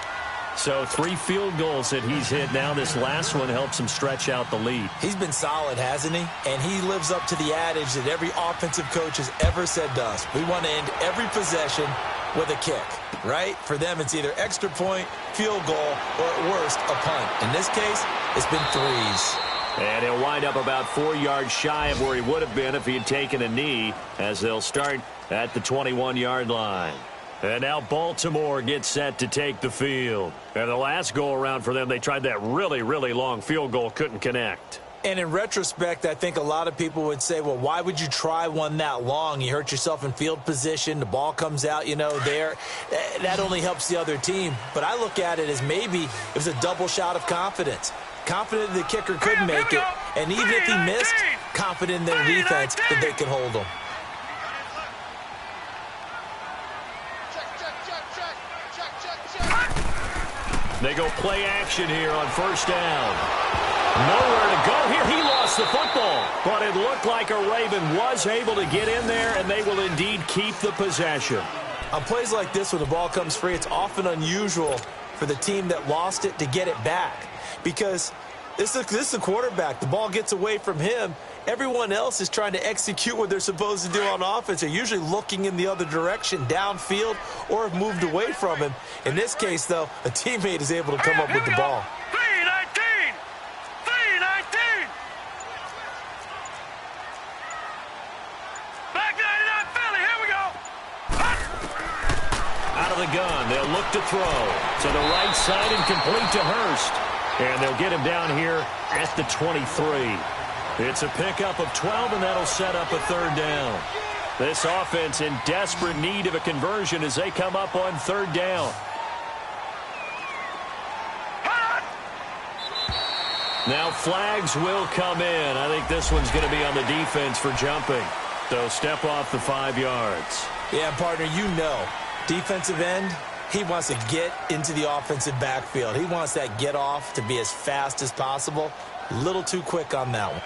So 3 field goals that he's hit now. This last one helps him stretch out the lead. He's been solid, hasn't he? And he lives up to the adage that every offensive coach has ever said to us. We want to end every possession with a kick, right? For them, it's either extra point, field goal, or at worst, a punt. In this case, it's been 3s. And he'll wind up about 4 yards shy of where he would have been if he had taken a knee, as they'll start at the 21-yard line. And now Baltimore gets set to take the field. And the last go-around for them, they tried that really, really long field goal, couldn't connect. And in retrospect, I think a lot of people would say, well, why would you try one that long? You hurt yourself in field position. The ball comes out, there. That only helps the other team. But I look at it as maybe it was a double shot of confidence. Confident the kicker could make it. And even if he missed, confident in their defense that they could hold him. They go play action here on first down. Nowhere to go here. He lost the football. But it looked like a Raven was able to get in there, and they will indeed keep the possession. On plays like this, when the ball comes free, it's often unusual for the team that lost it to get it back. Because this is the quarterback. The ball gets away from him. Everyone else is trying to execute what they're supposed to do on offense. They're usually looking in the other direction, downfield, or have moved away from him. In this case, though, a teammate is able to come up with the ball. 319! Back 99 Philly, here we go! Out of the gun, they'll look to throw. To the right side and complete to Hurst. And they'll get him down here at the 23. It's a pickup of 12, and that'll set up a third down. This offense in desperate need of a conversion as they come up on third down. Now flags will come in. I think this one's going to be on the defense for jumping. So step off the 5 yards. Yeah, partner, defensive end, he wants to get into the offensive backfield. He wants that get off to be as fast as possible. A little too quick on that one.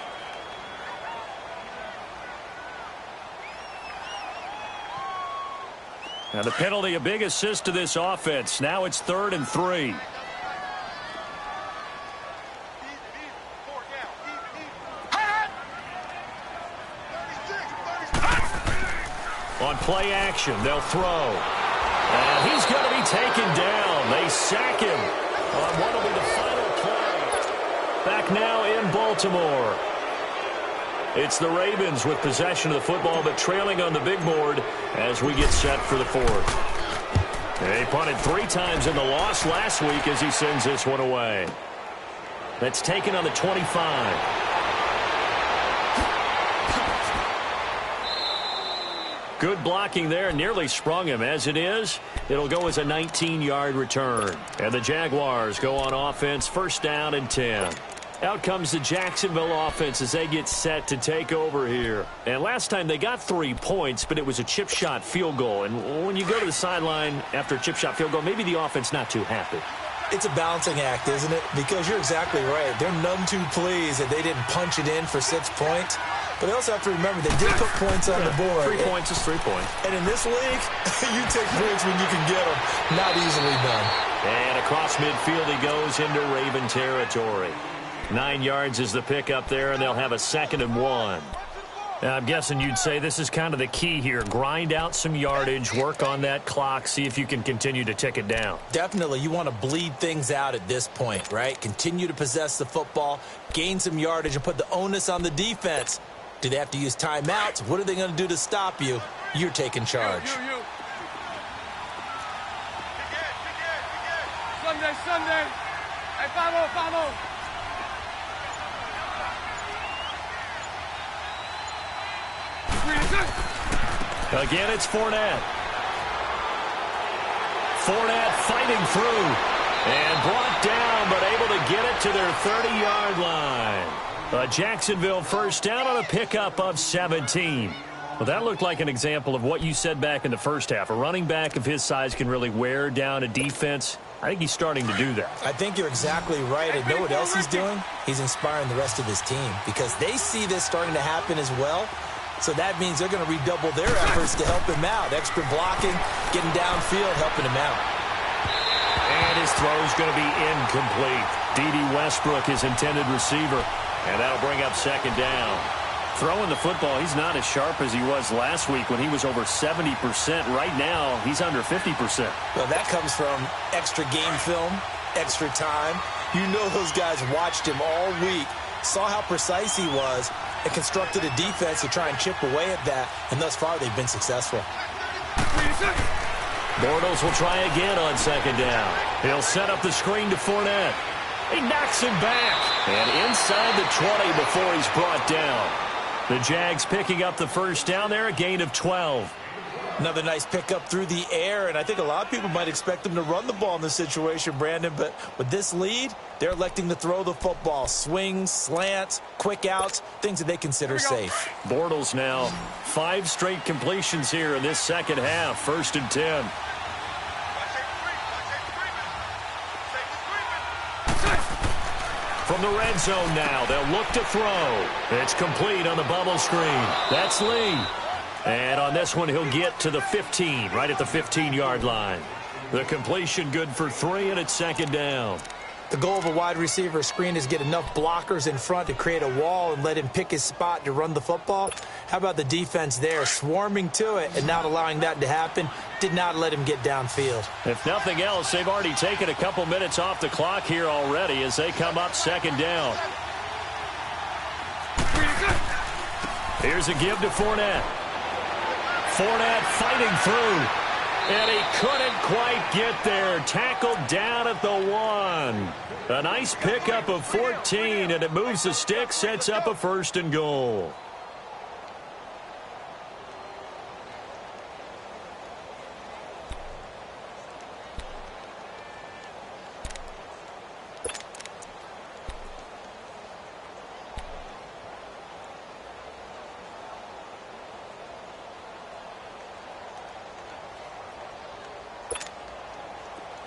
And the penalty, a big assist to this offense. Now it's 3rd and 3. On play action, they'll throw. And he's going to be taken down. They sack him on what will be the final play. Back now in Baltimore. It's the Ravens with possession of the football, but trailing on the big board as we get set for the 4th. They punted 3 times in the loss last week as he sends this one away. That's taken on the 25. Good blocking there, nearly sprung him. As it is, it'll go as a 19-yard return. And the Jaguars go on offense, 1st down and 10. Out comes the Jacksonville offense as they get set to take over here. And last time they got 3 points, but it was a chip shot field goal. And when you go to the sideline after a chip shot field goal, maybe the offense not too happy. It's a balancing act, isn't it? Because you're exactly right. They're none too pleased that they didn't punch it in for 6 points. But they also have to remember they did put points on the board. 3 points is 3 points. And in this league, you take points when you can get them. Not easily done. And a Across midfield he goes into Raven territory. 9 yards is the pickup there, and they'll have a 2nd and 1. Now, I'm guessing you'd say this is kind of the key here. Grind out some yardage, work on that clock, see if you can continue to tick it down. Definitely. You want to bleed things out at this point, right? Continue to possess the football, gain some yardage, and put the onus on the defense. Do they have to use timeouts? What are they going to do to stop you? You're taking charge. You. Sunday. Hey, follow. Again, it's Fournette. Fournette fighting through and brought down, but able to get it to their 30-yard line. A Jacksonville first down on a pickup of 17. Well, that looked like an example of what you said back in the first half. A running back of his size can really wear down a defense. I think he's starting to do that. I think you're exactly right. And know what else he's doing? He's inspiring the rest of his team because they see this starting to happen as well. So that means they're going to redouble their efforts to help him out. Extra blocking, getting downfield, helping him out. And his throw's going to be incomplete. D.D. Westbrook, his intended receiver. And that'll bring up 2nd down. Throwing the football, he's not as sharp as he was last week when he was over 70%. Right now, he's under 50%. Well, that comes from extra game film, extra time. You know those guys watched him all week, saw how precise he was, and constructed a defense to try and chip away at that. And thus far, they've been successful. Bortles will try again on 2nd down. He'll set up the screen to Fournette. He knocks him back. And inside the 20 before he's brought down. The Jags picking up the first down there, a gain of 12. Another nice pickup through the air, and I think a lot of people might expect them to run the ball in this situation, Brandon, but with this lead, they're electing to throw the football. Swings, slants, quick outs, things that they consider safe. Bortles now, 5 straight completions here in this second half, 1st and 10. From the red zone now, they'll look to throw. It's complete on the bubble screen. That's Lee. And on this one, he'll get to the 15, right at the 15-yard line. The completion good for 3, and it's 2nd down. The goal of a wide receiver screen is get enough blockers in front to create a wall and let him pick his spot to run the football. How about the defense there, swarming to it and not allowing that to happen? Did not let him get downfield. If nothing else, they've already taken a couple minutes off the clock here already as they come up 2nd down. Here's a give to Fournette. Fournette fighting through. And he couldn't quite get there. Tackled down at the 1. A nice pickup of 14, and it moves the stick, sets up a 1st and goal.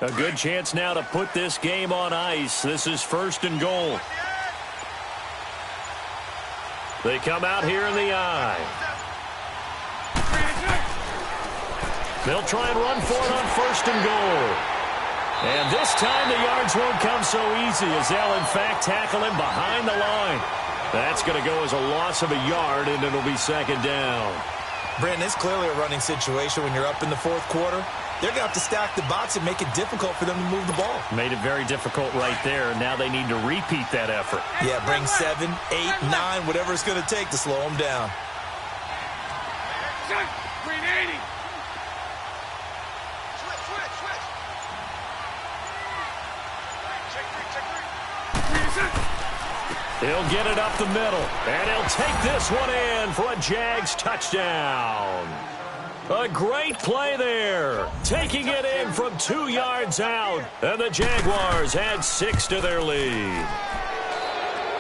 A good chance now to put this game on ice. This is 1st and goal. They come out here in the eye. They'll try and run for it on 1st and goal. And this time the yards won't come so easy as they'll in fact tackle him behind the line. That's going to go as a loss of a yard, and it'll be 2nd down. Brandon, it's clearly a running situation when you're up in the 4th quarter. They're going to have to stack the box and make it difficult for them to move the ball. Made it very difficult right there. Now they need to repeat that effort. Yeah, bring 7, 8, 9, whatever it's going to take to slow them down. Green 80. He'll get it up the middle, and he'll take this one in for a Jags touchdown. A great play there, taking it in from 2 yards out, and the Jaguars add 6 to their lead.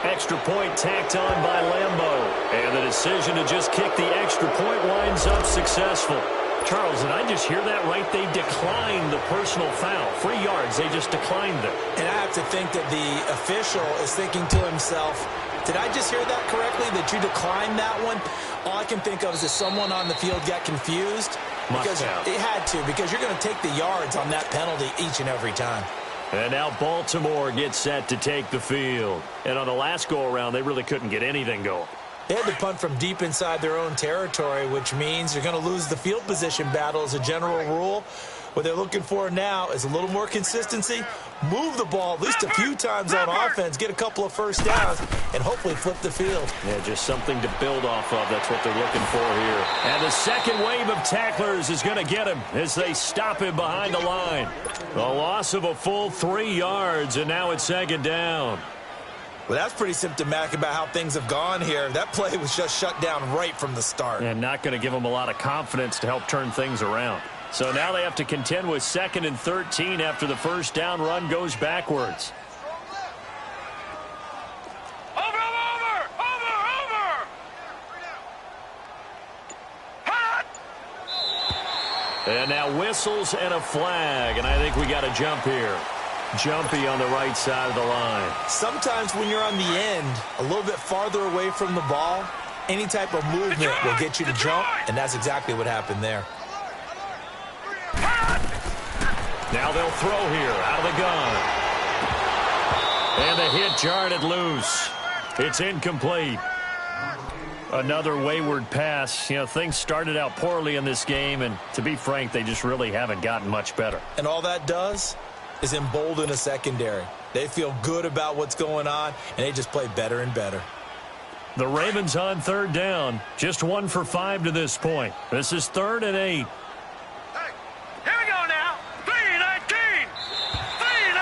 Extra point tacked on by Lambeau, and the decision to just kick the extra point winds up successful. Charles, did I just hear that right? They declined the personal foul. 3 yards, they just declined it. And I have to think that the official is thinking to himself, did I just hear that correctly, that you declined that one? All I can think of is that someone on the field got confused. Because it had to, because you're going to take the yards on that penalty each and every time. And now Baltimore gets set to take the field. And on the last go-around, they really couldn't get anything going. They had to punt from deep inside their own territory, which means you're going to lose the field position battle as a general rule. What they're looking for now is a little more consistency, move the ball at least a few times on offense, get a couple of first downs, and hopefully flip the field. Yeah, just something to build off of. That's what they're looking for here. And the second wave of tacklers is going to get him as they stop him behind the line. A loss of a full 3 yards, and now it's second down. Well, that's pretty symptomatic about how things have gone here. That play was just shut down right from the start. And not going to give them a lot of confidence to help turn things around. So now they have to contend with 2nd and 13 after the first down run goes backwards. Over! Hot! And now whistles and a flag, and I think we got a jump here. Jumpy on the right side of the line. Sometimes when you're on the end, a little bit farther away from the ball, any type of movement will get you to jump, and that's exactly what happened there. Now they'll throw here out of the gun. And the hit jarred it loose. It's incomplete. Another wayward pass. You know, things started out poorly in this game, and to be frank, they just really haven't gotten much better. And all that does is embolden a secondary. They feel good about what's going on, and they just play better and better. The Ravens on 3rd down. Just 1 for 5 to this point. This is 3rd and 8.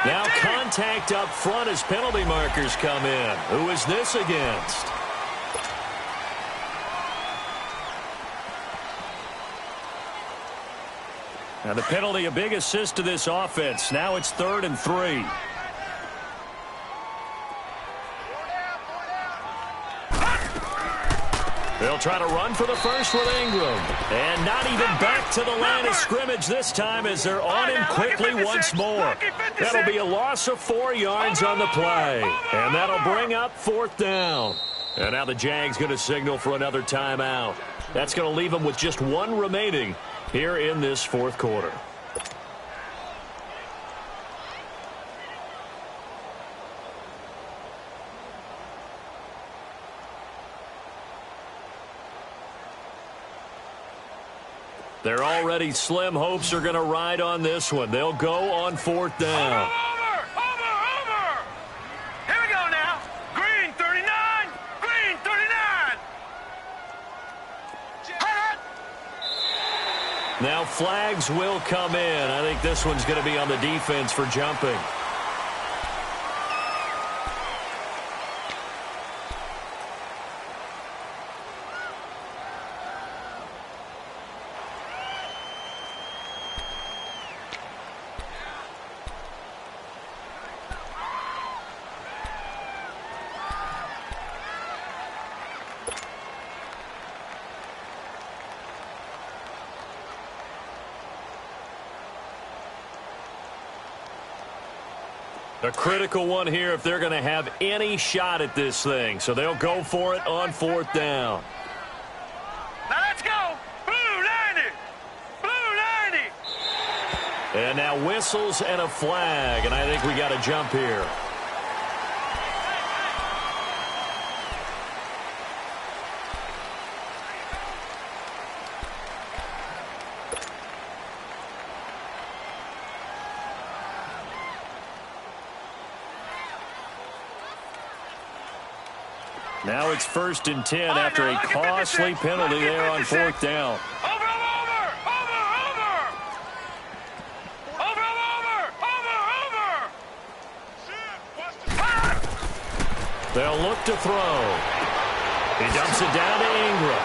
Now contact up front as penalty markers come in. Who is this against? Now the penalty, a big assist to this offense. Now it's 3rd and 3. They'll try to run for the first with Ingram. And not even back to the line of scrimmage this time as they're on him quickly once more. That'll be a loss of 4 yards on the play. And that'll bring up 4th down. And now the Jags going to signal for another timeout. That's going to leave them with just 1 remaining here in this 4th quarter. They're already slim hopes are going to ride on this one. They'll go on 4th down. Over! Here we go now. Green 39. Green 39. Now flags will come in. I think this one's going to be on the defense for jumping. A critical one here if they're going to have any shot at this thing. So they'll go for it on 4th down. Now let's go. Blue 90. Blue 90. And now whistles and a flag. And I think we got a jump here. Now it's 1st and 10 after a costly penalty there on 4th down. Over! They'll look to throw. He dumps it down to Ingram.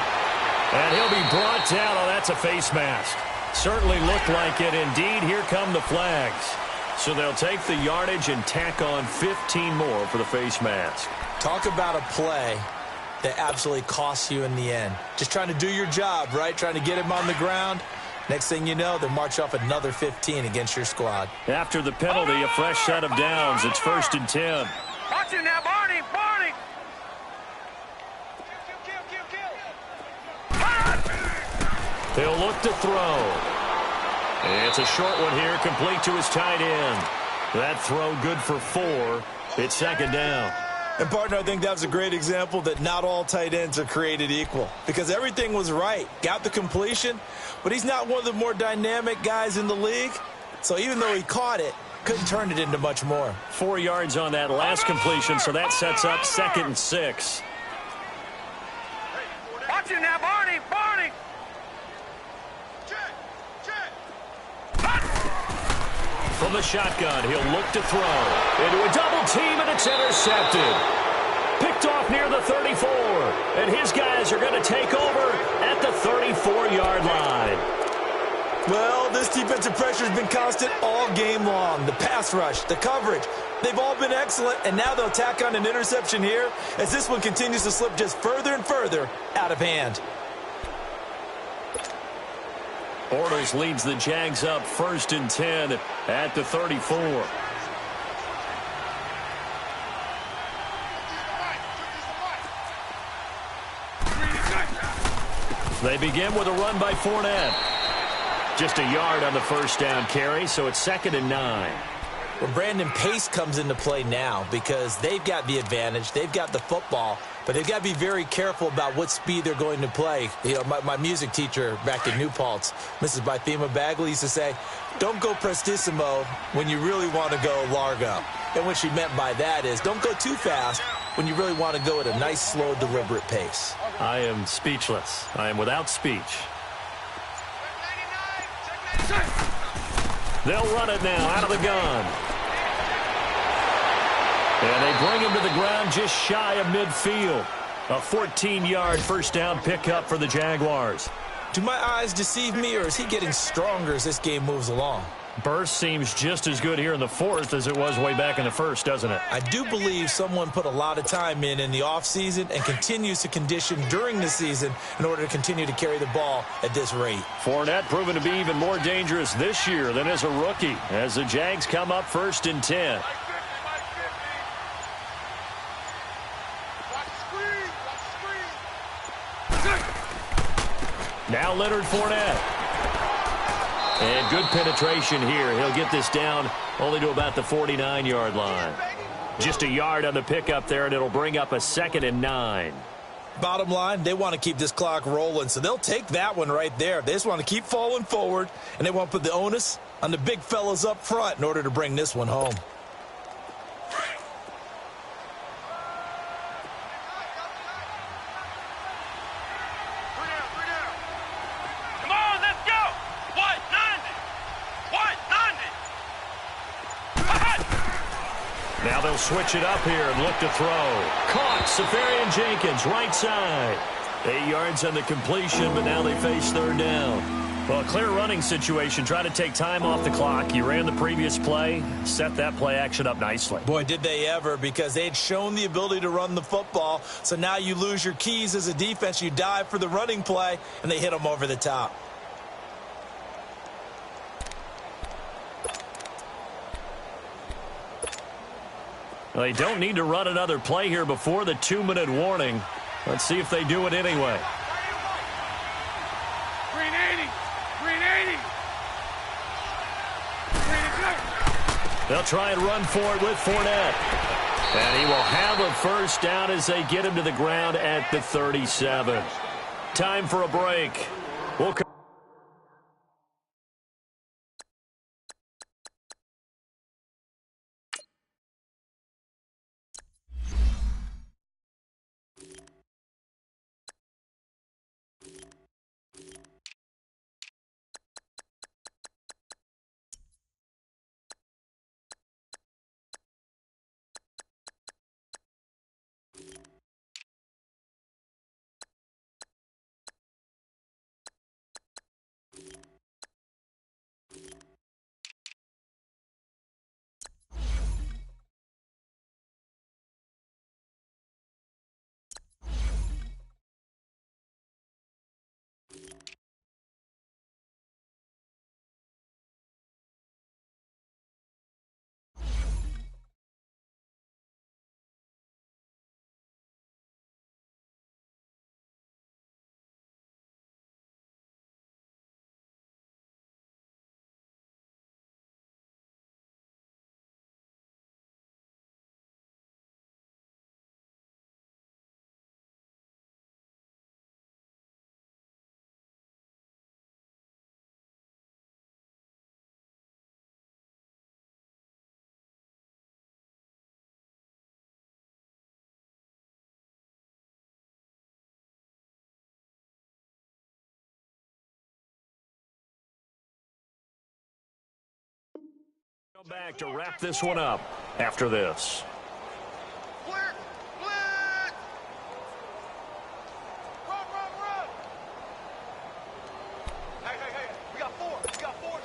And he'll be brought down. Oh, that's a face mask. Certainly looked like it. Indeed, here come the flags. So they'll take the yardage and tack on 15 more for the face mask. Talk about a play that absolutely costs you in the end. Just trying to do your job, right? Trying to get him on the ground. Next thing you know, they'll march off another 15 against your squad. After the penalty, a fresh set of downs. It's 1st and 10. Watch it now, Barney. They'll look to throw. It's a short one here, complete to his tight end. That throw good for 4. It's second down. And, partner, I think that was a great example that not all tight ends are created equal because everything was right. Got the completion, but he's not one of the more dynamic guys in the league. So even though he caught it, couldn't turn it into much more. 4 yards on that last completion, so that sets up 2nd and 6. Watch it now, Barney! Barney! From the shotgun, he'll look to throw. Into a double team, and it's intercepted. Picked off near the 34. And his guys are going to take over at the 34-yard line. Well, this defensive pressure has been constant all game long. The pass rush, the coverage, they've all been excellent, and now they'll tack on an interception here as this one continues to slip just further and further out of hand. Bortles leads the Jags up 1st and 10 at the 34. They begin with a run by Fournette. Just a yard on the first down carry, so it's 2nd and 9. Well, Brandon, pace comes into play now because they've got the advantage. They've got the football, but they've got to be very careful about what speed they're going to play. You know, my music teacher back in New Paltz, Mrs. Bythema Bagley, used to say, don't go prestissimo when you really want to go largo. And what she meant by that is don't go too fast when you really want to go at a nice, slow, deliberate pace. I am speechless. I am without speech. They'll run it now out of the gun. And they bring him to the ground just shy of midfield. A 14-yard first down pickup for the Jaguars. Do my eyes deceive me, or is he getting stronger as this game moves along? Burst seems just as good here in the 4th as it was way back in the 1st, doesn't it? I do believe someone put a lot of time in the offseason and continues to condition during the season in order to continue to carry the ball at this rate. Fournette proven to be even more dangerous this year than as a rookie as the Jags come up 1st and 10. Now Leonard Fournette. And good penetration here. He'll get this down only to about the 49-yard line. Just a yard on the pickup there, and it'll bring up a 2nd and 9. Bottom line, they want to keep this clock rolling, so they'll take that one right there. They just want to keep falling forward, and they want to put the onus on the big fellas up front in order to bring this one home. Now they'll switch it up here and look to throw. Caught. Safarian Jenkins, right side. 8 yards on the completion, but now they face 3rd down. Well, a clear running situation. Try to take time off the clock. You ran the previous play. Set that play action up nicely. Boy, did they ever, because they had shown the ability to run the football. So now you lose your keys as a defense. You dive for the running play, and they hit them over the top. Well, they don't need to run another play here before the 2-minute warning. Let's see if they do it anyway. Green 80. Green 80. Green good. They'll try and run for it with Fournette. And he will have a first down as they get him to the ground at the 37. Time for a break. We'll Back to wrap this one up after this. Blitz! Blitz! Run, run, run! Hey, we got four. We got four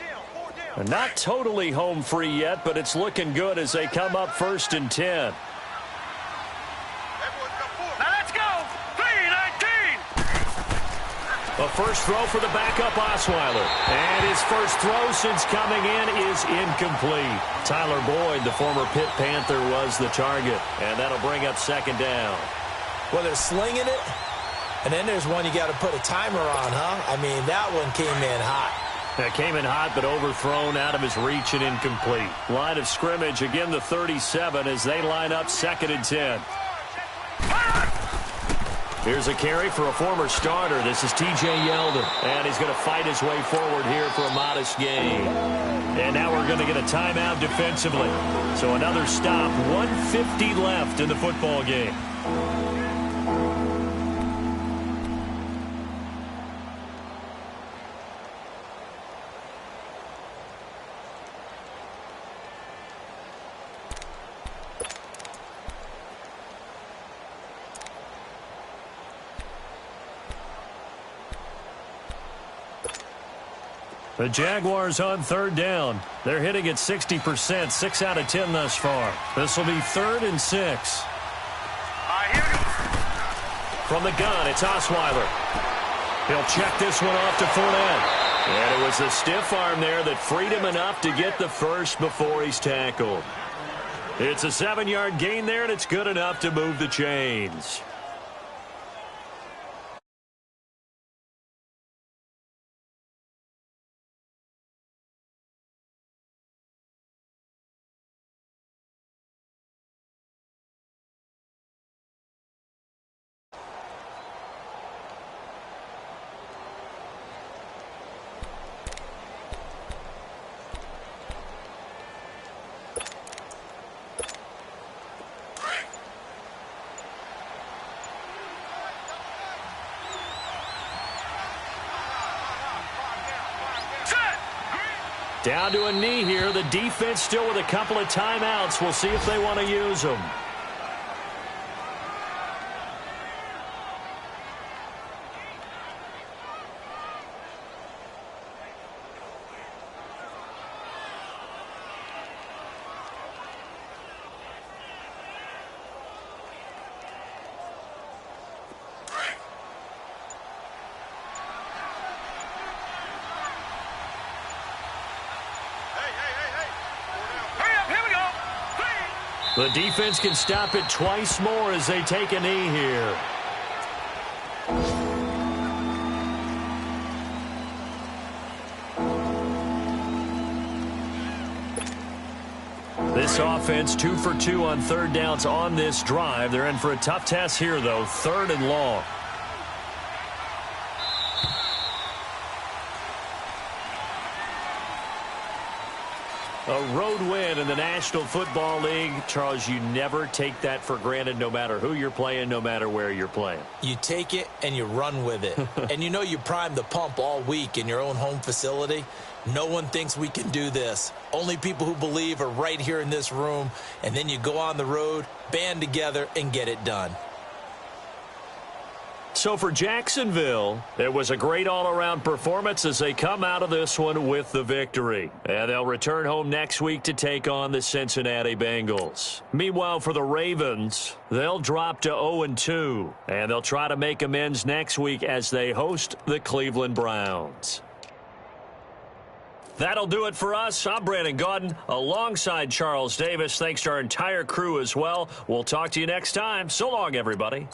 down. Not totally home free yet, but it's looking good as they come up 1st and 10. Everyone's got four. Now let's go! 3-19! A first throw for the backup Osweiler. And his first throw since coming in is incomplete. Tyler Boyd, the former Pitt Panther, was the target. And that'll bring up 2nd down. Well, they're slinging it. And then there's one you got to put a timer on, huh? I mean, that one came in hot. That came in hot, but overthrown out of his reach and incomplete. Line of scrimmage, again the 37 as they line up 2nd and 10. Here's a carry for a former starter. This is T.J. Yeldon, and he's going to fight his way forward here for a modest gain. And now we're going to get a timeout defensively. So another stop, 1:50 left in the football game. The Jaguars on 3rd down. They're hitting at 60%, 6 out of 10 thus far. This will be 3rd and 6. Here we go. From the gun, it's Osweiler. He'll check this one off to Fournette. And it was the stiff arm there that freed him enough to get the first before he's tackled. It's a 7-yard gain there, and it's good enough to move the chains. Down to a knee here. The defense still with a couple of timeouts. We'll see if they want to use them. The defense can stop it twice more as they take a knee here. This offense 2 for 2 on 3rd downs on this drive. They're in for a tough test here, though. 3rd and long. A road win in the National Football League. Charles, you never take that for granted no matter who you're playing, no matter where you're playing. You take it and you run with it. And you know you primed the pump all week in your own home facility. No one thinks we can do this. Only people who believe are right here in this room. And then you go on the road, band together, and get it done. So for Jacksonville, it was a great all-around performance as they come out of this one with the victory. And they'll return home next week to take on the Cincinnati Bengals. Meanwhile, for the Ravens, they'll drop to 0-2. And they'll try to make amends next week as they host the Cleveland Browns. That'll do it for us. I'm Brandon Gaudin alongside Charles Davis. Thanks to our entire crew as well. We'll talk to you next time. So long, everybody.